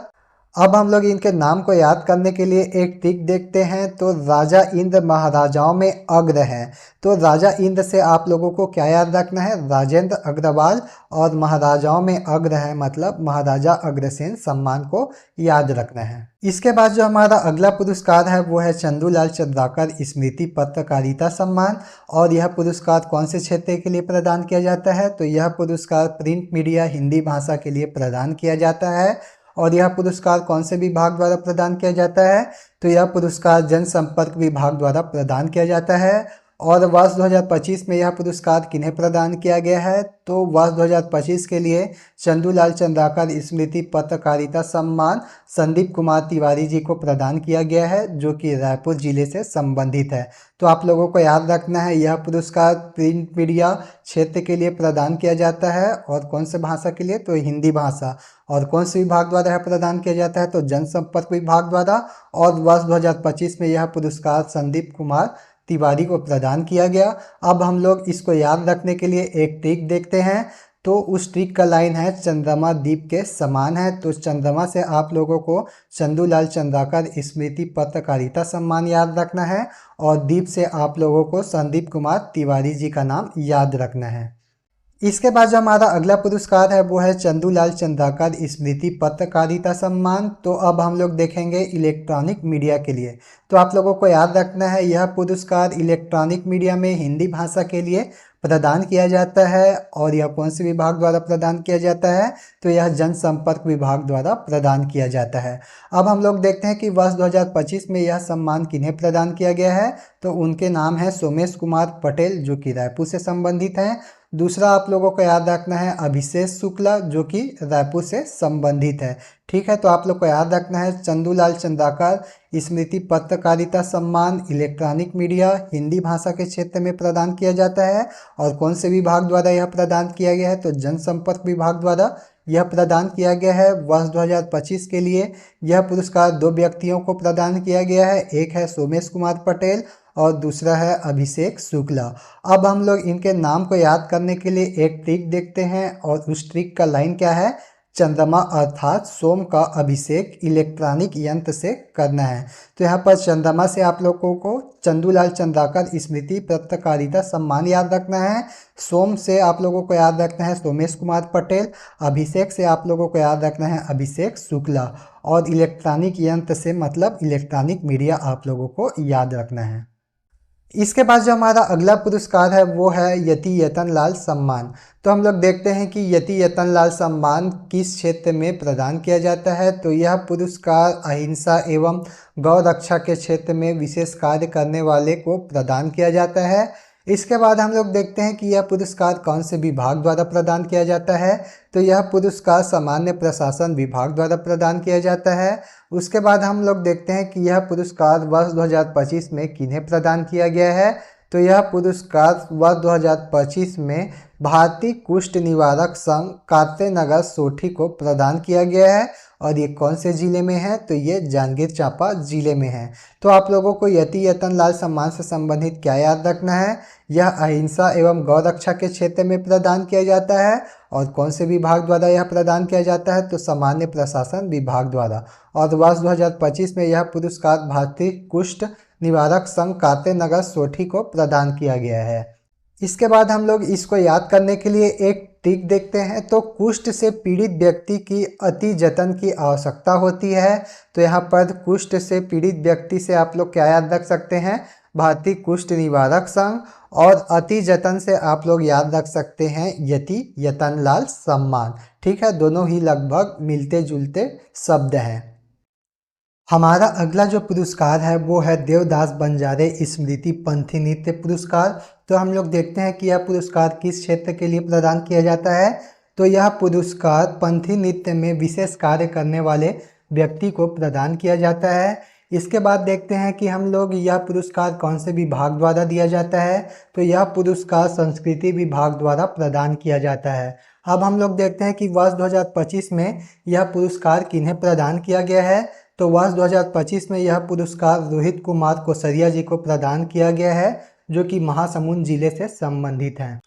अब हम लोग इनके नाम को याद करने के लिए एक ट्रिक देखते हैं। तो राजा इंद्र महाराजाओं में अग्र हैं। तो राजा इंद्र से आप लोगों को क्या याद रखना है? राजेंद्र अग्रवाल, और महाराजाओं में अग्र है मतलब महाराजा अग्रसेन सम्मान को याद रखना है। इसके बाद जो हमारा अगला पुरस्कार है वो है चंदूलाल चंद्राकर स्मृति पत्रकारिता सम्मान। और यह पुरस्कार कौन से क्षेत्र के लिए प्रदान किया जाता है? तो यह पुरस्कार प्रिंट मीडिया हिंदी भाषा के लिए प्रदान किया जाता है। और यह पुरस्कार कौन से विभाग द्वारा प्रदान किया जाता है? तो यह पुरस्कार जनसंपर्क विभाग द्वारा प्रदान किया जाता है। और वर्ष 2025 में यह पुरस्कार किन्हें प्रदान किया गया है? तो वर्ष 2025 के लिए चंदूलाल चंद्राकर स्मृति पत्रकारिता सम्मान संदीप कुमार तिवारी जी को प्रदान किया गया है, जो कि रायपुर जिले से संबंधित है। तो आप लोगों को याद रखना है, यह पुरस्कार प्रिंट मीडिया क्षेत्र के लिए प्रदान किया जाता है। और कौन से भाषा के लिए? तो हिंदी भाषा। और कौन से विभाग द्वारा यह प्रदान किया जाता है? तो जनसंपर्क विभाग द्वारा। और वर्ष 2025 में यह पुरस्कार संदीप कुमार तिवारी को प्रदान किया गया। अब हम लोग इसको याद रखने के लिए एक ट्रिक देखते हैं। तो उस ट्रिक का लाइन है चंद्रमा दीप के समान है। तो चंद्रमा से आप लोगों को चंदूलाल चंद्राकर स्मृति पत्रकारिता सम्मान याद रखना है और दीप से आप लोगों को संदीप कुमार तिवारी जी का नाम याद रखना है। इसके बाद जो हमारा अगला पुरस्कार है वो है चंदूलाल चंद्राकर स्मृति पत्रकारिता सम्मान। तो अब हम लोग देखेंगे इलेक्ट्रॉनिक मीडिया के लिए। तो आप लोगों को याद रखना है यह पुरस्कार इलेक्ट्रॉनिक मीडिया में हिंदी भाषा के लिए प्रदान किया जाता है। और यह कौन से विभाग द्वारा प्रदान किया जाता है? तो यह जनसंपर्क विभाग द्वारा प्रदान किया जाता है। अब हम लोग देखते हैं कि वर्ष 2025 में यह सम्मान किन्हें प्रदान किया गया है। तो उनके नाम है सोमेश कुमार पटेल जो कि रायपुर से संबंधित हैं। दूसरा आप लोगों को याद रखना है अभिषेक शुक्ला जो कि रायपुर से संबंधित है। ठीक है, तो आप लोग को याद रखना है चंदूलाल चंद्राकर स्मृति पत्रकारिता सम्मान इलेक्ट्रॉनिक मीडिया हिंदी भाषा के क्षेत्र में प्रदान किया जाता है। और कौन से विभाग द्वारा यह प्रदान किया गया है? तो जनसंपर्क विभाग द्वारा यह प्रदान किया गया है। वर्ष 2025 के लिए यह पुरस्कार 2 व्यक्तियों को प्रदान किया गया है। एक है सोमेश कुमार पटेल और दूसरा है अभिषेक शुक्ला। अब हम लोग इनके नाम को याद करने के लिए एक ट्रिक देखते हैं और उस ट्रिक का लाइन क्या है? चंद्रमा अर्थात सोम का अभिषेक इलेक्ट्रॉनिक यंत्र से करना है। तो यहाँ पर चंद्रमा से आप लोगों को चंदूलाल चंद्राकर स्मृति पत्रकारिता सम्मान याद रखना है। सोम से आप लोगों को याद रखना है सोमेश कुमार पटेल। अभिषेक से आप लोगों को याद रखना है अभिषेक शुक्ला। और इलेक्ट्रॉनिक यंत्र से मतलब इलेक्ट्रॉनिक मीडिया आप लोगों को याद रखना है। इसके बाद जो हमारा अगला पुरस्कार है वो है यति यतन लाल सम्मान। तो हम लोग देखते हैं कि यति यतन लाल सम्मान किस क्षेत्र में प्रदान किया जाता है। तो यह पुरस्कार अहिंसा एवं गौ रक्षा के क्षेत्र में विशेष कार्य करने वाले को प्रदान किया जाता है। इसके बाद हम लोग देखते हैं कि यह पुरस्कार कौन से विभाग द्वारा प्रदान किया जाता है। तो यह पुरस्कार सामान्य प्रशासन विभाग द्वारा प्रदान किया जाता है। उसके बाद हम लोग देखते हैं कि यह पुरस्कार वर्ष 2025 में किन्हें प्रदान किया गया है। तो यह पुरस्कार वर्ष 2025 में भारतीय कुष्ठ निवारक संघ कातेनगर सोठी को प्रदान किया गया है। और ये कौन से ज़िले में है? तो ये जांजगीर चांपा ज़िले में है। तो आप लोगों को यति यतन लाल सम्मान से संबंधित क्या याद रखना है? यह अहिंसा एवं गौ रक्षा के क्षेत्र में प्रदान किया जाता है। और कौन से विभाग द्वारा यह प्रदान किया जाता है? तो सामान्य प्रशासन विभाग द्वारा। और वर्ष 2025 में यह पुरस्कार भारतीय कुष्ठ निवारक संघ कातेनगर सोठी को प्रदान किया गया है। इसके बाद हम लोग इसको याद करने के लिए एक ट्रिक देखते हैं। तो कुष्ठ से पीड़ित व्यक्ति की अति जतन की आवश्यकता होती है। तो यहाँ पर कुष्ठ से पीड़ित व्यक्ति से आप लोग क्या याद रख सकते हैं? भारतीय कुष्ठ निवारक संघ। और अति जतन से आप लोग याद रख सकते हैं यति यतन लाल सम्मान। ठीक है, दोनों ही लगभग मिलते जुलते शब्द हैं। हमारा अगला जो पुरस्कार है वो है देवदास बंजारे स्मृति पंथी नृत्य पुरस्कार। तो हम लोग देखते हैं कि यह पुरस्कार किस क्षेत्र के लिए प्रदान किया जाता है। तो यह पुरस्कार पंथी नृत्य में विशेष कार्य करने वाले व्यक्ति को प्रदान किया जाता है। इसके बाद देखते हैं कि हम लोग यह पुरस्कार कौन से विभाग द्वारा दिया जाता है। तो यह पुरस्कार संस्कृति विभाग द्वारा प्रदान किया जाता है। अब हम लोग देखते हैं कि वर्ष 2025 में यह पुरस्कार किन्हें प्रदान किया गया है। तो वर्ष 2025 में यह पुरस्कार रोहित कुमार कोसरिया जी को प्रदान किया गया है जो कि महासमुंद जिले से संबंधित हैं।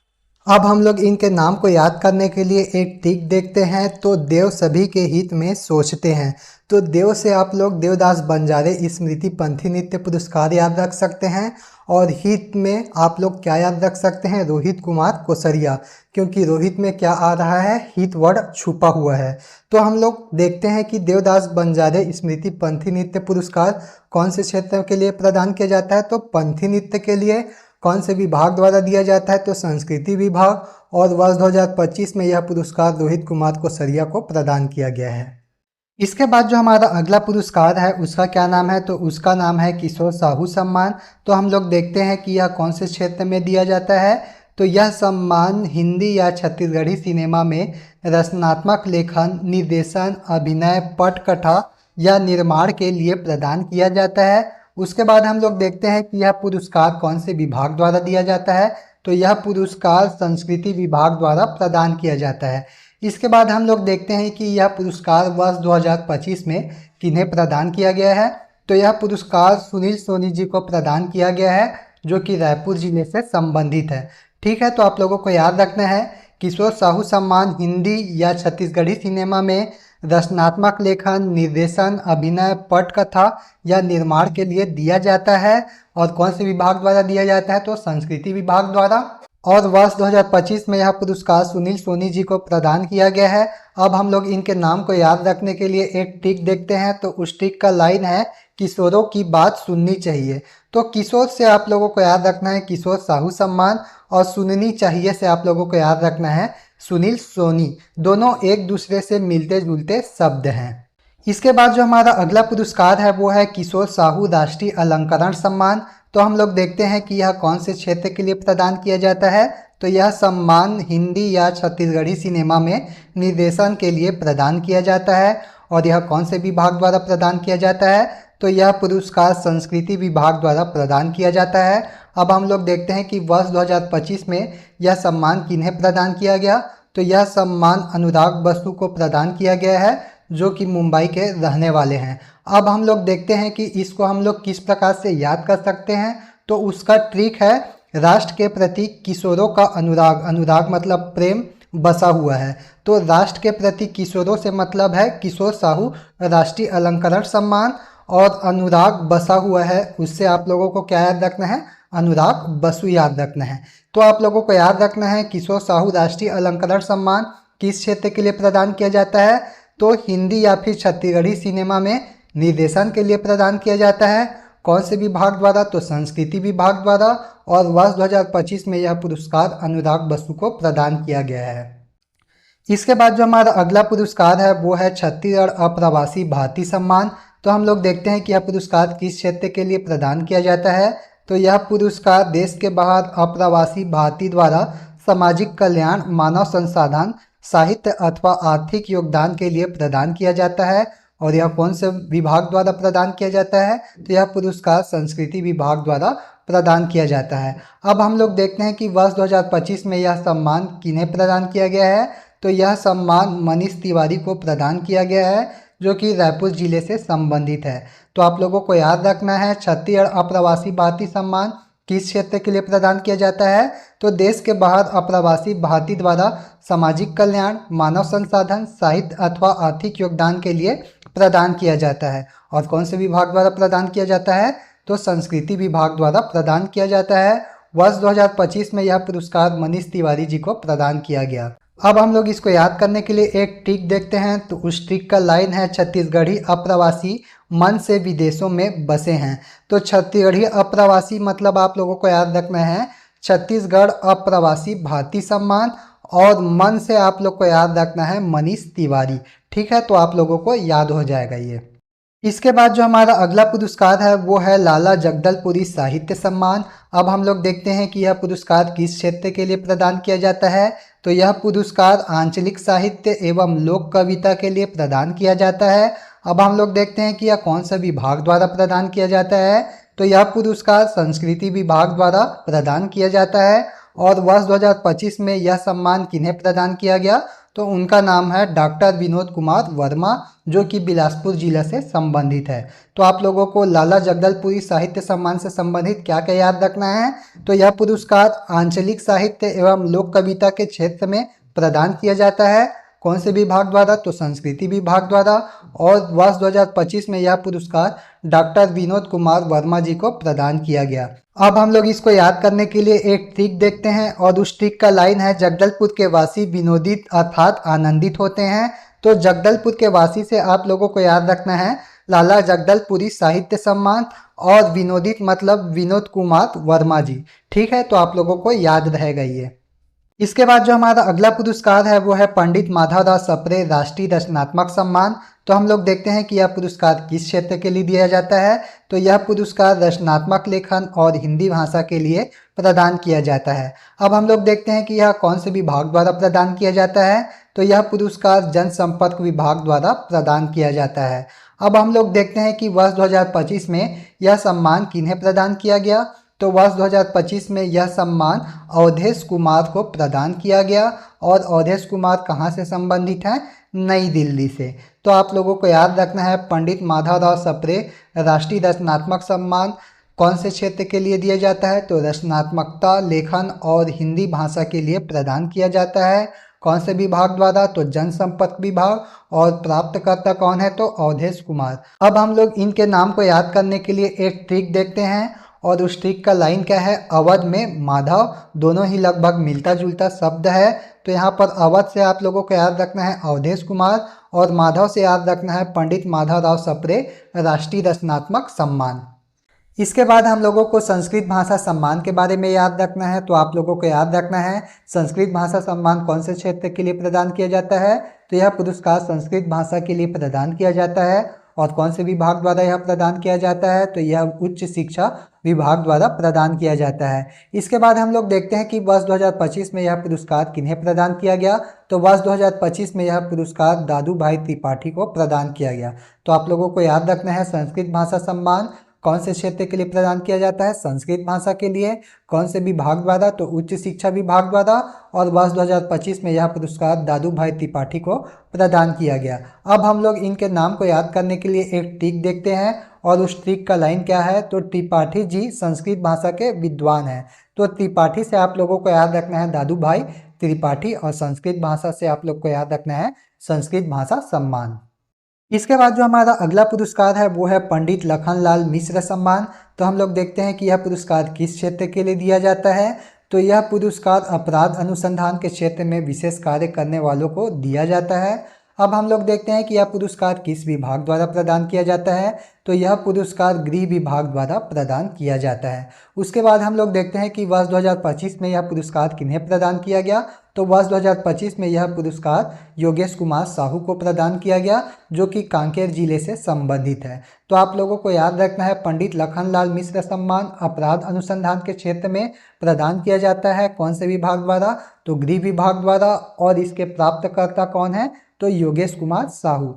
अब हम लोग इनके नाम को याद करने के लिए एक ट्रिक देखते हैं। तो देव सभी के हित में सोचते हैं। तो देव से आप लोग देवदास बंजारे स्मृति पंथी नृत्य पुरस्कार याद रख सकते हैं। और हित में आप लोग क्या याद रख सकते हैं? रोहित कुमार कोसरिया, क्योंकि रोहित में क्या आ रहा है? हित वर्ड छुपा हुआ है। तो हम लोग देखते हैं कि देवदास बंजारे स्मृति पंथी नृत्य पुरस्कार कौन से क्षेत्र के लिए प्रदान किया जाता है। तो पंथी नृत्य के लिए कौन से विभाग द्वारा दिया जाता है? तो संस्कृति विभाग। और वर्ष 2025 में यह पुरस्कार रोहित कुमार कोसरिया को प्रदान किया गया है। इसके बाद जो हमारा अगला पुरस्कार है उसका क्या नाम है? तो उसका नाम है किशोर साहू सम्मान। तो हम लोग देखते हैं कि यह कौन से क्षेत्र में दिया जाता है। तो यह सम्मान हिंदी या छत्तीसगढ़ी सिनेमा में रचनात्मक लेखन, निर्देशन, अभिनय, पटकथा या निर्माण के लिए प्रदान किया जाता है। उसके बाद हम लोग देखते हैं कि यह पुरस्कार कौन से विभाग द्वारा दिया जाता है। तो यह पुरस्कार संस्कृति विभाग द्वारा प्रदान किया जाता है। इसके बाद हम लोग देखते हैं कि यह पुरस्कार वर्ष 2025 में किन्हें प्रदान किया गया है। तो यह पुरस्कार सुनील सोनी जी को प्रदान किया गया है जो कि रायपुर जिले से संबंधित है। ठीक है, तो आप लोगों को याद रखना है किशोर साहू सम्मान हिंदी या छत्तीसगढ़ी सिनेमा में रचनात्मक लेखन, निर्देशन, अभिनय, पटकथा या निर्माण के लिए दिया जाता है। और कौन से विभाग द्वारा दिया जाता है? तो संस्कृति विभाग द्वारा। और वर्ष 2025 में यह पुरस्कार सुनील सोनी जी को प्रदान किया गया है। अब हम लोग इनके नाम को याद रखने के लिए एक ट्रिक देखते हैं। तो उस ट्रिक का लाइन है, किशोरों की बात सुननी चाहिए। तो किशोर से आप लोगों को याद रखना है किशोर साहू सम्मान, और सुननी चाहिए से आप लोगों को याद रखना है सुनील सोनी। दोनों एक दूसरे से मिलते जुलते शब्द हैं। इसके बाद जो हमारा अगला पुरस्कार है वो है किशोर साहू राष्ट्रीय अलंकरण सम्मान। तो हम लोग देखते हैं कि यह कौन से क्षेत्र के लिए प्रदान किया जाता है। तो यह सम्मान हिंदी या छत्तीसगढ़ी सिनेमा में निर्देशन के लिए प्रदान किया जाता है। और यह कौन से विभाग द्वारा प्रदान किया जाता है? तो यह पुरस्कार संस्कृति विभाग द्वारा प्रदान किया जाता है। अब हम लोग देखते हैं कि वर्ष 2025 में यह सम्मान किन्हें प्रदान किया गया। तो यह सम्मान अनुराग बसु को प्रदान किया गया है, जो कि मुंबई के रहने वाले हैं। अब हम लोग देखते हैं कि इसको हम लोग किस प्रकार से याद कर सकते हैं। तो उसका ट्रिक है, राष्ट्र के प्रति किशोरों का अनुराग, अनुराग मतलब प्रेम, बसा हुआ है। तो राष्ट्र के प्रति किशोरों से मतलब है किशोर साहू राष्ट्रीय अलंकरण सम्मान, और अनुराग बसा हुआ है, उससे आप लोगों को क्या याद रखना है? अनुराग बसु याद रखना है। तो आप लोगों को याद रखना है किशोर साहू राष्ट्रीय अलंकरण सम्मान किस क्षेत्र के लिए प्रदान किया जाता है? तो हिंदी या फिर छत्तीसगढ़ी सिनेमा में निर्देशन के लिए प्रदान किया जाता है। कौन से विभाग द्वारा? तो संस्कृति विभाग द्वारा। और वर्ष 2025 में यह पुरस्कार अनुराग बसु को प्रदान किया गया है। इसके बाद जो हमारा अगला पुरस्कार है वो है छत्तीसगढ़ अप्रवासी भारतीय सम्मान। तो हम लोग देखते हैं कि यह पुरस्कार किस क्षेत्र के लिए प्रदान किया जाता है। तो यह पुरस्कार देश के बाहर अप्रवासी भारतीय द्वारा सामाजिक कल्याण, मानव संसाधन, साहित्य अथवा आर्थिक योगदान के लिए प्रदान किया जाता है। और यह कौन से विभाग द्वारा प्रदान किया जाता है? तो यह पुरस्कार संस्कृति विभाग द्वारा प्रदान किया जाता है। अब हम लोग देखते हैं कि वर्ष 2025 में यह सम्मान किन्हें प्रदान किया गया है। तो यह सम्मान मनीष तिवारी को प्रदान किया गया है, जो कि रायपुर जिले से संबंधित है। तो आप लोगों को याद रखना है छत्तीसगढ़ अप्रवासी भारतीय सम्मान किस क्षेत्र के लिए प्रदान किया जाता है। तो देश के बाहर अप्रवासी भारतीय द्वारा सामाजिक कल्याण, मानव संसाधन, साहित्य अथवा आर्थिक योगदान के लिए प्रदान किया जाता है। और कौन से विभाग द्वारा प्रदान किया जाता है? तो संस्कृति विभाग द्वारा प्रदान किया जाता है। वर्ष 2025 में यह पुरस्कार मनीष तिवारी जी को प्रदान किया गया। अब हम लोग इसको याद करने के लिए एक ट्रिक देखते हैं। तो उस ट्रिक का लाइन है, छत्तीसगढ़ी अप्रवासी मन से विदेशों में बसे हैं। तो छत्तीसगढ़ी अप्रवासी मतलब आप लोगों को याद रखना है छत्तीसगढ़ अप्रवासी भारतीय सम्मान, और मन से आप लोग को याद रखना है मनीष तिवारी। ठीक है, तो आप लोगों को याद हो जाएगा ये। इसके बाद जो हमारा अगला पुरस्कार है वो है लाला जगदलपुरी साहित्य सम्मान। अब हम लोग देखते हैं कि यह पुरस्कार किस क्षेत्र के लिए प्रदान किया जाता है। तो यह पुरस्कार आंचलिक साहित्य एवं लोक कविता के लिए प्रदान किया जाता है। अब हम लोग देखते हैं कि यह कौन सा विभाग द्वारा प्रदान किया जाता है। तो यह पुरस्कार संस्कृति विभाग द्वारा प्रदान किया जाता है। और वर्ष 2025 में यह सम्मान किन्हें प्रदान किया गया? तो उनका नाम है डॉक्टर विनोद कुमार वर्मा, जो कि बिलासपुर जिला से संबंधित है। तो आप लोगों को लाला जगदलपुरी साहित्य सम्मान से संबंधित क्या क्या याद रखना है? तो यह पुरस्कार आंचलिक साहित्य एवं लोक कविता के क्षेत्र में प्रदान किया जाता है। कौन से विभाग द्वारा? तो संस्कृति विभाग द्वारा। और वर्ष 2025 में यह पुरस्कार डॉक्टर विनोद कुमार वर्मा जी को प्रदान किया गया। अब हम लोग इसको याद करने के लिए एक ट्रिक देखते हैं, और उस ट्रिक का लाइन है, जगदलपुर के वासी विनोदित अर्थात आनंदित होते हैं। तो जगदलपुर के वासी से आप लोगों को याद रखना है लाला जगदलपुरी साहित्य सम्मान, और विनोदित मतलब विनोद कुमार वर्मा जी। ठीक है, तो आप लोगों को याद रहेगा ये। इसके बाद जो हमारा अगला पुरस्कार है वो है पंडित माधवराव सप्रे राष्ट्रीय रचनात्मक सम्मान। तो हम लोग देखते हैं कि यह पुरस्कार किस क्षेत्र के लिए दिया जाता है। तो यह पुरस्कार रचनात्मक लेखन और हिंदी भाषा के लिए प्रदान किया जाता है। अब हम लोग देखते हैं कि यह कौन से विभाग द्वारा प्रदान किया जाता है। तो यह पुरस्कार जनसंपर्क विभाग द्वारा प्रदान किया जाता है। अब हम लोग देखते हैं कि वर्ष 2025 में यह सम्मान किन्हें प्रदान किया गया। तो वर्ष 2025 में यह सम्मान अवधेश कुमार को प्रदान किया गया। और अवधेश कुमार कहाँ से संबंधित हैं? नई दिल्ली से। तो आप लोगों को याद रखना है पंडित माधवराव सप्रे राष्ट्रीय रचनात्मक सम्मान कौन से क्षेत्र के लिए दिया जाता है? तो रचनात्मकता, लेखन और हिंदी भाषा के लिए प्रदान किया जाता है। कौन से विभाग द्वारा? तो जनसंपर्क विभाग। और प्राप्तकर्ता कौन है? तो अवधेश कुमार। अब हम लोग इनके नाम को याद करने के लिए एक ट्रिक देखते हैं, और उस ट्रिक का लाइन क्या है? अवध में माधव। दोनों ही लगभग मिलता जुलता शब्द है, तो यहाँ पर अवध से आप लोगों को याद रखना है अवधेश कुमार, और माधव से याद रखना है पंडित माधवराव सप्रे राष्ट्रीय रचनात्मक सम्मान। इसके बाद हम लोगों को संस्कृत भाषा सम्मान के बारे में याद रखना है। तो आप लोगों को याद रखना है संस्कृत भाषा सम्मान कौन से क्षेत्र के लिए प्रदान किया जाता है? तो यह पुरस्कार संस्कृत भाषा के लिए प्रदान किया जाता है। और कौन से विभाग द्वारा यह प्रदान किया जाता है? तो यह उच्च शिक्षा विभाग द्वारा प्रदान किया जाता है। इसके बाद हम लोग देखते हैं कि वर्ष 2025 में यह पुरस्कार किन्हें प्रदान किया गया। तो वर्ष 2025 में यह पुरस्कार दादू भाई त्रिपाठी को प्रदान किया गया। तो आप लोगों को याद रखना है संस्कृत भाषा सम्मान कौन से क्षेत्र के लिए प्रदान किया जाता है? संस्कृत भाषा के लिए। कौन से विभाग द्वारा? तो उच्च शिक्षा विभाग द्वारा। और वर्ष 2025 में यह पुरस्कार दादू भाई त्रिपाठी को प्रदान किया गया। अब हम लोग इनके नाम को याद करने के लिए एक ट्रिक देखते हैं, और उस ट्रिक का लाइन क्या है? तो त्रिपाठी जी संस्कृत भाषा के विद्वान हैं। तो त्रिपाठी से आप लोगों को याद रखना है दादू भाई त्रिपाठी, और संस्कृत भाषा से आप लोग को याद रखना है संस्कृत भाषा सम्मान। इसके बाद जो हमारा अगला पुरस्कार है वो है पंडित लखनलाल मिश्र सम्मान। तो हम लोग देखते हैं कि यह पुरस्कार किस क्षेत्र के लिए दिया जाता है। तो यह पुरस्कार अपराध अनुसंधान के क्षेत्र में विशेष कार्य करने वालों को दिया जाता है। अब हम लोग देखते हैं कि यह पुरस्कार किस विभाग द्वारा प्रदान किया जाता है। तो यह पुरस्कार गृह विभाग द्वारा प्रदान किया जाता है। उसके बाद हम लोग देखते हैं कि वर्ष 2025 में यह पुरस्कार किन्हें प्रदान किया गया। तो वर्ष 2025 में यह पुरस्कार योगेश कुमार साहू को प्रदान किया गया, जो कि कांकेर जिले से संबंधित है। तो आप लोगों को याद रखना है पंडित लखनलाल मिश्र सम्मान अपराध अनुसंधान के क्षेत्र में प्रदान किया जाता है। कौन से विभाग द्वारा? तो गृह विभाग द्वारा। और इसके प्राप्तकर्ता कौन है? तो योगेश कुमार साहू।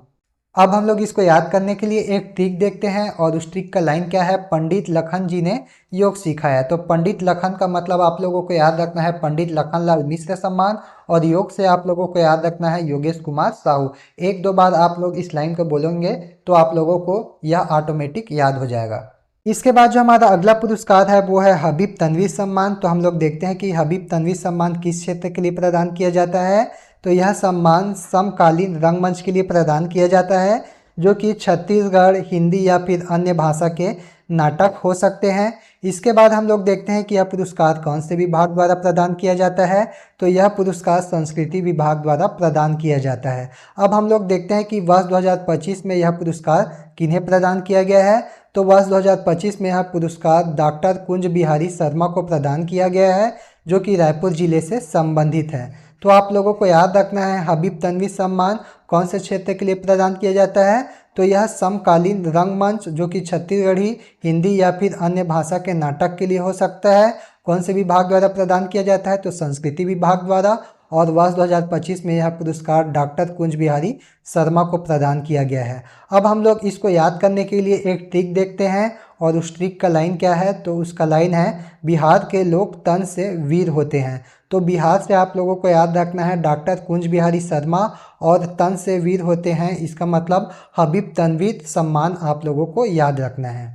अब हम लोग इसको याद करने के लिए एक ट्रिक देखते हैं, और उस ट्रिक का लाइन क्या है? पंडित लखन जी ने योग सिखाया। तो पंडित लखन का मतलब आप लोगों को याद रखना है पंडित लखनलाल मिश्र सम्मान, और योग से आप लोगों को याद रखना है योगेश कुमार साहू। एक दो बार आप लोग इस लाइन को बोलेंगे तो आप लोगों को यह ऑटोमेटिक याद हो जाएगा। इसके बाद जो हमारा अगला पुरस्कार है वो है हबीब तनवीर सम्मान। तो हम लोग देखते हैं कि हबीब तनवीर सम्मान किस क्षेत्र के लिए प्रदान किया जाता है। तो यह सम्मान समकालीन रंगमंच के लिए प्रदान किया जाता है, जो कि छत्तीसगढ़, हिंदी या फिर अन्य भाषा के नाटक हो सकते हैं। इसके बाद हम लोग देखते हैं कि यह पुरस्कार कौन से विभाग द्वारा प्रदान किया जाता है। तो यह पुरस्कार संस्कृति विभाग द्वारा प्रदान किया जाता है। अब हम लोग देखते हैं कि वर्ष 2025 में यह पुरस्कार किन्हें प्रदान किया गया है। तो वर्ष 2025 में यह पुरस्कार डॉक्टर कुंज बिहारी शर्मा को प्रदान किया गया है, जो कि रायपुर जिले से संबंधित है। तो आप लोगों को याद रखना है हबीब तनवीर सम्मान कौन से क्षेत्र के लिए प्रदान किया जाता है। तो यह समकालीन रंगमंच, जो कि छत्तीसगढ़ी, हिंदी या फिर अन्य भाषा के नाटक के लिए हो सकता है। कौन से विभाग द्वारा प्रदान किया जाता है? तो संस्कृति विभाग द्वारा। और वर्ष 2025 में यह पुरस्कार डॉक्टर कुंज बिहारी शर्मा को प्रदान किया गया है। अब हम लोग इसको याद करने के लिए एक ट्रिक देखते हैं, और उस ट्रिक का लाइन क्या है? तो उसका लाइन है बिहार के लोग तन से वीर होते हैं। तो बिहार से आप लोगों को याद रखना है डॉक्टर कुंज बिहारी शर्मा, और तन से वीर होते हैं इसका मतलब हबीब तनवीर सम्मान आप लोगों को याद रखना है।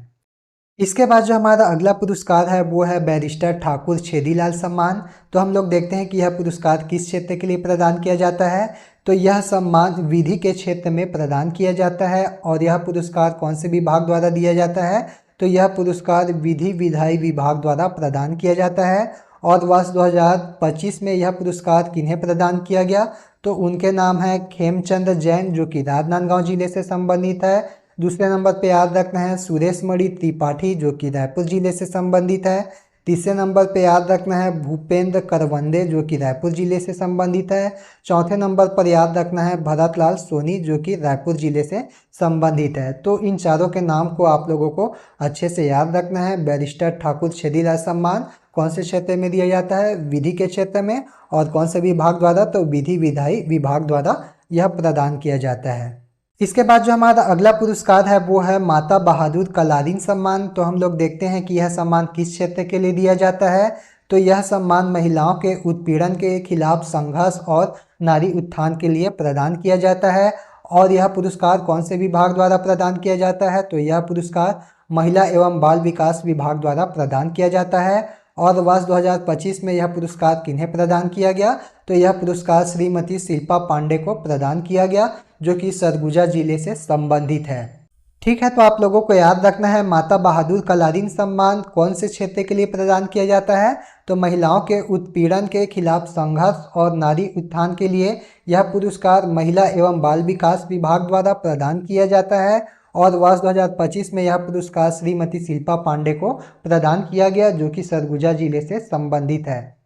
इसके बाद जो हमारा अगला पुरस्कार है वो है बैरिस्टर ठाकुर छेदीलाल सम्मान। तो हम लोग देखते हैं कि यह पुरस्कार किस क्षेत्र के लिए प्रदान किया जाता है। तो यह सम्मान विधि के क्षेत्र में प्रदान किया जाता है। और यह पुरस्कार कौन से विभाग द्वारा दिया जाता है? तो यह पुरस्कार विधि विधायी विभाग द्वारा प्रदान किया जाता है। और वर्ष 2025 में यह पुरस्कार किन्हें प्रदान किया गया? तो उनके नाम है खेमचंद जैन, जो कि राजनांदगांव जिले से संबंधित है। दूसरे नंबर पे याद रखना है सुरेश मणि त्रिपाठी, जो कि रायपुर जिले से संबंधित है। तीसरे नंबर पे याद रखना है भूपेंद्र करवंदे, जो कि रायपुर जिले से संबंधित है। चौथे नंबर पर याद रखना है भरतलाल सोनी, जो कि रायपुर जिले से संबंधित है। तो इन चारों के नाम को आप लोगों को अच्छे से याद रखना है। बैरिस्टर ठाकुर छेदीलाल सम्मान कौन से क्षेत्र में दिया जाता है? विधि के क्षेत्र में। और कौन से विभाग द्वारा? तो विधि विधायी विभाग द्वारा यह प्रदान किया जाता है। इसके बाद जो हमारा अगला पुरस्कार है वो है माता बहादुर कलारीन सम्मान। तो हम लोग देखते हैं कि यह सम्मान किस क्षेत्र के लिए दिया जाता है। तो यह सम्मान महिलाओं के उत्पीड़न के खिलाफ संघर्ष और नारी उत्थान के लिए प्रदान किया जाता है। और यह पुरस्कार कौन से विभाग द्वारा प्रदान किया जाता है? तो यह पुरस्कार महिला एवं बाल विकास विभाग द्वारा प्रदान किया जाता है। और वर्ष 2025 में यह पुरस्कार किन्हें प्रदान किया गया, तो यह पुरस्कार श्रीमती शिल्पा पांडे को प्रदान किया गया, जो कि सरगुजा जिले से संबंधित है। ठीक है, तो आप लोगों को याद रखना है माता बहादुर कलारीन सम्मान कौन से क्षेत्र के लिए प्रदान किया जाता है, तो महिलाओं के उत्पीड़न के खिलाफ संघर्ष और नारी उत्थान के लिए यह पुरस्कार महिला एवं बाल विकास विभाग द्वारा प्रदान किया जाता है। और वर्ष 2025 में यह पुरस्कार श्रीमती शिल्पा पांडे को प्रदान किया गया, जो कि सरगुजा जिले से संबंधित है।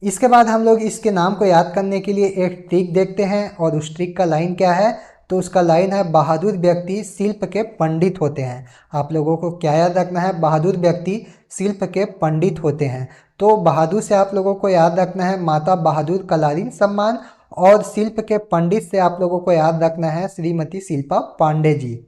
इसके बाद हम लोग इसके नाम को याद करने के लिए एक ट्रिक देखते हैं, और उस ट्रिक का लाइन क्या है, तो उसका लाइन है बहादुर व्यक्ति शिल्प के पंडित होते हैं। आप लोगों को क्या याद रखना है, बहादुर व्यक्ति शिल्प के पंडित होते हैं। तो बहादुर से आप लोगों को याद रखना है माता बहादुर कलारीन सम्मान, और शिल्प के पंडित से आप लोगों को याद रखना है श्रीमती शिल्पा पांडे जी।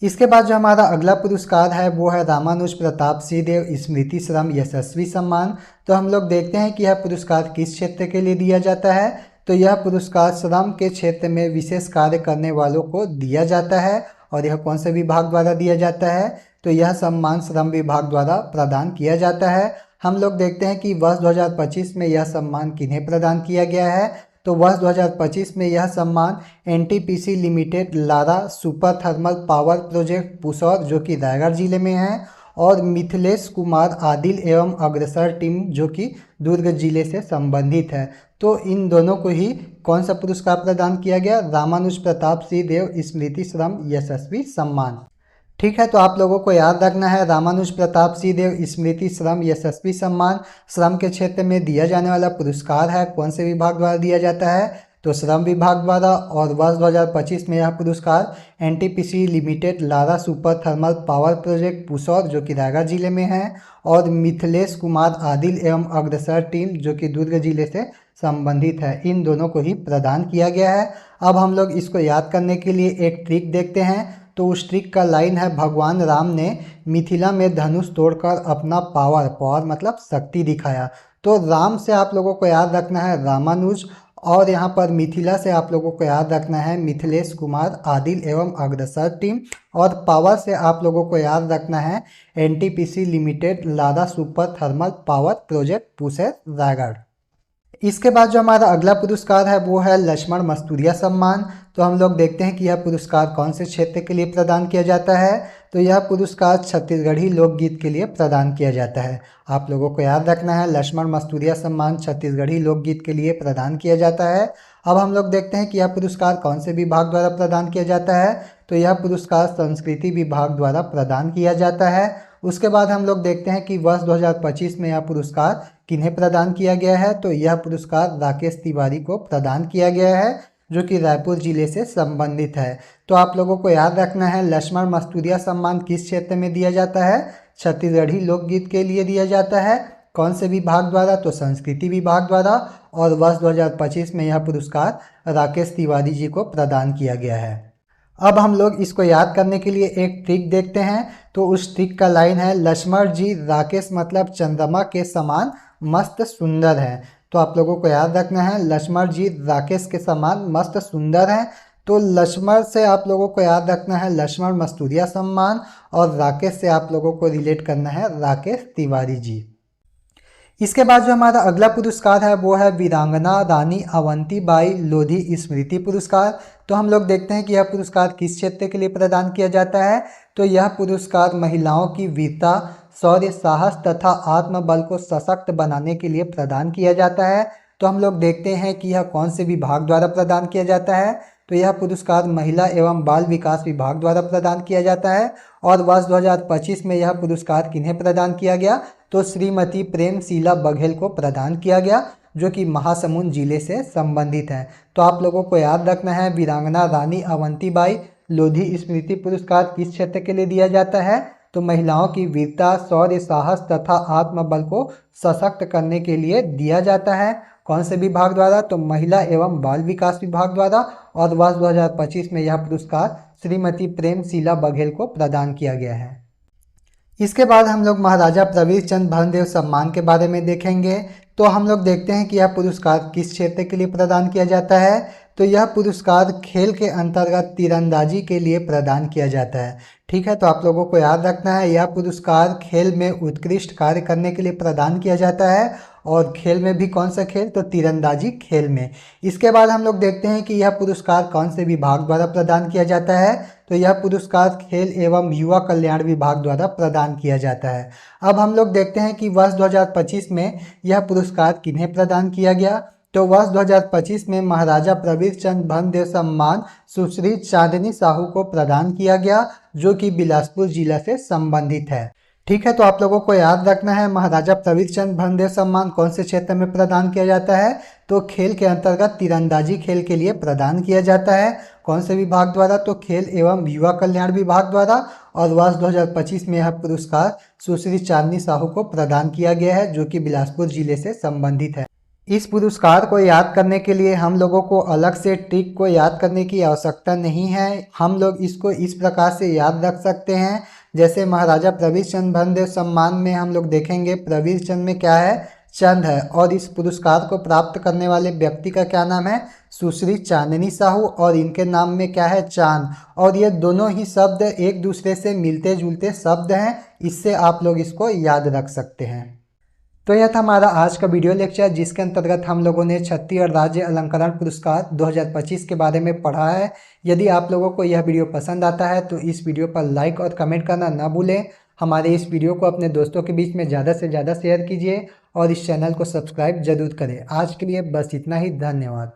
इसके बाद जो हमारा अगला पुरस्कार है वो है रामानुज प्रताप सिंहदेव स्मृति श्रम यशस्वी सम्मान। तो हम लोग देखते हैं कि यह पुरस्कार किस क्षेत्र के लिए दिया जाता है, तो यह पुरस्कार श्रम के क्षेत्र में विशेष कार्य करने वालों को दिया जाता है। और यह कौन से विभाग द्वारा दिया जाता है, तो यह सम्मान श्रम विभाग द्वारा प्रदान किया जाता है। हम लोग देखते हैं कि वर्ष 2025 में यह सम्मान किन्हें प्रदान किया गया है, तो वर्ष 2025 में यह सम्मान NTPC limited Lara super thermal power project Pusaur, जो कि रायगढ़ जिले में है, और मिथिलेश कुमार आदिल एवं अग्रसर टीम, जो कि दुर्ग जिले से संबंधित है। तो इन दोनों को ही कौन सा पुरस्कार प्रदान किया गया, रामानुज प्रताप सिंहदेव स्मृति श्रम यशस्वी सम्मान। ठीक है, तो आप लोगों को याद रखना है रामानुज प्रताप सिंहदेव स्मृति श्रम यशस्वी सम्मान श्रम के क्षेत्र में दिया जाने वाला पुरस्कार है, कौन से विभाग द्वारा दिया जाता है, तो श्रम विभाग द्वारा। और वर्ष 2025 में यह पुरस्कार NTPC limited Lara super thermal power project Pusaur, जो कि रायगढ़ जिले में है, और मिथिलेश कुमार आदिल एवं अग्रसर टीम, जो कि दुर्ग जिले से संबंधित है, इन दोनों को ही प्रदान किया गया है। अब हम लोग इसको याद करने के लिए एक ट्रिक देखते हैं, तो उस ट्रिक का लाइन है भगवान राम ने मिथिला में धनुष तोड़कर अपना पावर मतलब शक्ति दिखाया। तो राम से आप लोगों को याद रखना है रामानुज, और यहाँ पर मिथिला से आप लोगों को याद रखना है मिथिलेश कुमार आदिल एवं अग्रसर टीम, और पावर से आप लोगों को याद रखना है NTPC limited Lara super thermal power project Pusaur Raigarh. इसके बाद जो हमारा अगला पुरस्कार है वो है लक्ष्मण मस्तूरिया सम्मान। तो हम लोग देखते हैं कि यह पुरस्कार कौन से क्षेत्र के लिए प्रदान किया जाता है, तो यह पुरस्कार छत्तीसगढ़ी लोकगीत के लिए प्रदान किया जाता है। आप लोगों को याद रखना है लक्ष्मण मस्तूरिया सम्मान छत्तीसगढ़ी लोकगीत के लिए प्रदान किया जाता है। अब हम लोग देखते हैं कि यह पुरस्कार कौन से विभाग द्वारा प्रदान किया जाता है, तो यह पुरस्कार संस्कृति विभाग द्वारा प्रदान किया जाता है। उसके बाद हम लोग देखते हैं कि वर्ष 2025 में यह पुरस्कार किन्हें प्रदान किया गया है, तो यह पुरस्कार राकेश तिवारी को प्रदान किया गया है, जो कि रायपुर जिले से संबंधित है। तो आप लोगों को याद रखना है लक्ष्मण मस्तूरिया सम्मान किस क्षेत्र में दिया जाता है, छत्तीसगढ़ी लोकगीत के लिए दिया जाता है, कौन से विभाग द्वारा, तो संस्कृति विभाग द्वारा। और वर्ष 2025 में यह पुरस्कार राकेश तिवारी जी को प्रदान किया गया है। अब हम लोग इसको याद करने के लिए एक ट्रिक देखते हैं, तो उस ट्रिक का लाइन है लक्ष्मण जी राकेश मतलब चंद्रमा के समान मस्त सुंदर है। तो आप लोगों को याद रखना है लक्ष्मण जी राकेश के समान मस्त सुंदर हैं। तो लक्ष्मण से आप लोगों को याद रखना है लक्ष्मण मस्तूरिया सम्मान, और राकेश से आप लोगों को रिलेट करना है राकेश तिवारी जी। इसके बाद जो हमारा अगला पुरस्कार है वो है वीरांगना रानी अवंतीबाई लोधी स्मृति पुरस्कार। तो हम लोग देखते हैं कि यह पुरस्कार किस क्षेत्र के लिए प्रदान किया जाता है, तो यह पुरस्कार महिलाओं की वीरता, शौर्य, साहस तथा आत्मबल को सशक्त बनाने के लिए प्रदान किया जाता है। तो हम लोग देखते हैं कि यह कौन से विभाग द्वारा प्रदान किया जाता है, तो यह पुरस्कार महिला एवं बाल विकास विभाग द्वारा प्रदान किया जाता है। और वर्ष 2025 में यह पुरस्कार किन्हें प्रदान किया गया, तो श्रीमती प्रेमशीला बघेल को प्रदान किया गया, जो कि महासमुंद जिले से संबंधित है। तो आप लोगों को याद रखना है वीरांगना रानी अवंतीबाई लोधी स्मृति पुरस्कार किस क्षेत्र के लिए दिया जाता है, तो महिलाओं की वीरता, शौर्य, साहस तथा आत्मबल को सशक्त करने के लिए दिया जाता है। कौन से विभाग द्वारा, तो महिला एवं बाल विकास विभाग द्वारा। और वर्ष 2025 में यह पुरस्कार श्रीमती प्रेमशीला बघेल को प्रदान किया गया है। इसके बाद हम लोग महाराजा प्रवीर चंद्र भंजदेव सम्मान के बारे में देखेंगे। तो हम लोग देखते हैं कि यह पुरस्कार किस क्षेत्र के लिए प्रदान किया जाता है। तो यह पुरस्कार खेल के अंतर्गत तीरंदाजी के लिए प्रदान किया जाता है। ठीक है, तो आप लोगों को याद रखना है यह पुरस्कार खेल में उत्कृष्ट कार्य करने के लिए प्रदान किया जाता है। और खेल में भी कौन सा खेल, तो तीरंदाजी खेल में। इसके बाद हम लोग देखते हैं कि यह पुरस्कार कौन से विभाग द्वारा प्रदान किया जाता है। तो यह पुरस्कार खेल एवं युवा कल्याण विभाग द्वारा प्रदान किया जाता है। अब हम लोग देखते हैं कि वर्ष 2025 में यह पुरस्कार किन्हें प्रदान किया गया। तो वर्ष 2025 में महाराजा प्रवीर चंद भंदेव सम्मान सुश्री चांदनी साहू को प्रदान किया गया, जो कि बिलासपुर जिला से संबंधित है। ठीक है, तो आप लोगों को याद रखना है महाराजा प्रवीर चंद भंदेव सम्मान कौन से क्षेत्र में प्रदान किया जाता है। तो खेल के अंतर्गत तीरंदाजी खेल के लिए प्रदान किया जाता है। कौन से विभाग द्वारा, तो खेल एवं युवा कल्याण विभाग द्वारा। और वर्ष 2025 में यह पुरस्कार सुश्री चांदनी साहू को प्रदान किया गया है, जो कि बिलासपुर जिले से संबंधित है। इस पुरस्कार को याद करने के लिए हम लोगों को अलग से ट्रिक को याद करने की आवश्यकता नहीं है। हम लोग इसको इस प्रकार से याद रख सकते हैं। जैसे महाराजा प्रवीर चंद भंदेव सम्मान में हम लोग देखेंगे प्रवीर चंद में क्या है, चंद है। और इस पुरस्कार को प्राप्त करने वाले व्यक्ति का क्या नाम है, सुश्री चांदनी साहू। और इनके नाम में क्या है, चांद। और ये दोनों ही शब्द एक दूसरे से मिलते जुलते शब्द हैं। इससे आप लोग इसको याद रख सकते हैं। तो यह था हमारा आज का वीडियो लेक्चर, जिसके अंतर्गत हम लोगों ने छत्तीसगढ़ राज्य अलंकरण पुरस्कार 2025 के बारे में पढ़ा है। यदि आप लोगों को यह वीडियो पसंद आता है तो इस वीडियो पर लाइक और कमेंट करना ना भूलें। हमारे इस वीडियो को अपने दोस्तों के बीच में ज़्यादा से ज़्यादा शेयर कीजिए और इस चैनल को सब्सक्राइब जरूर करें। आज के लिए बस इतना ही, धन्यवाद।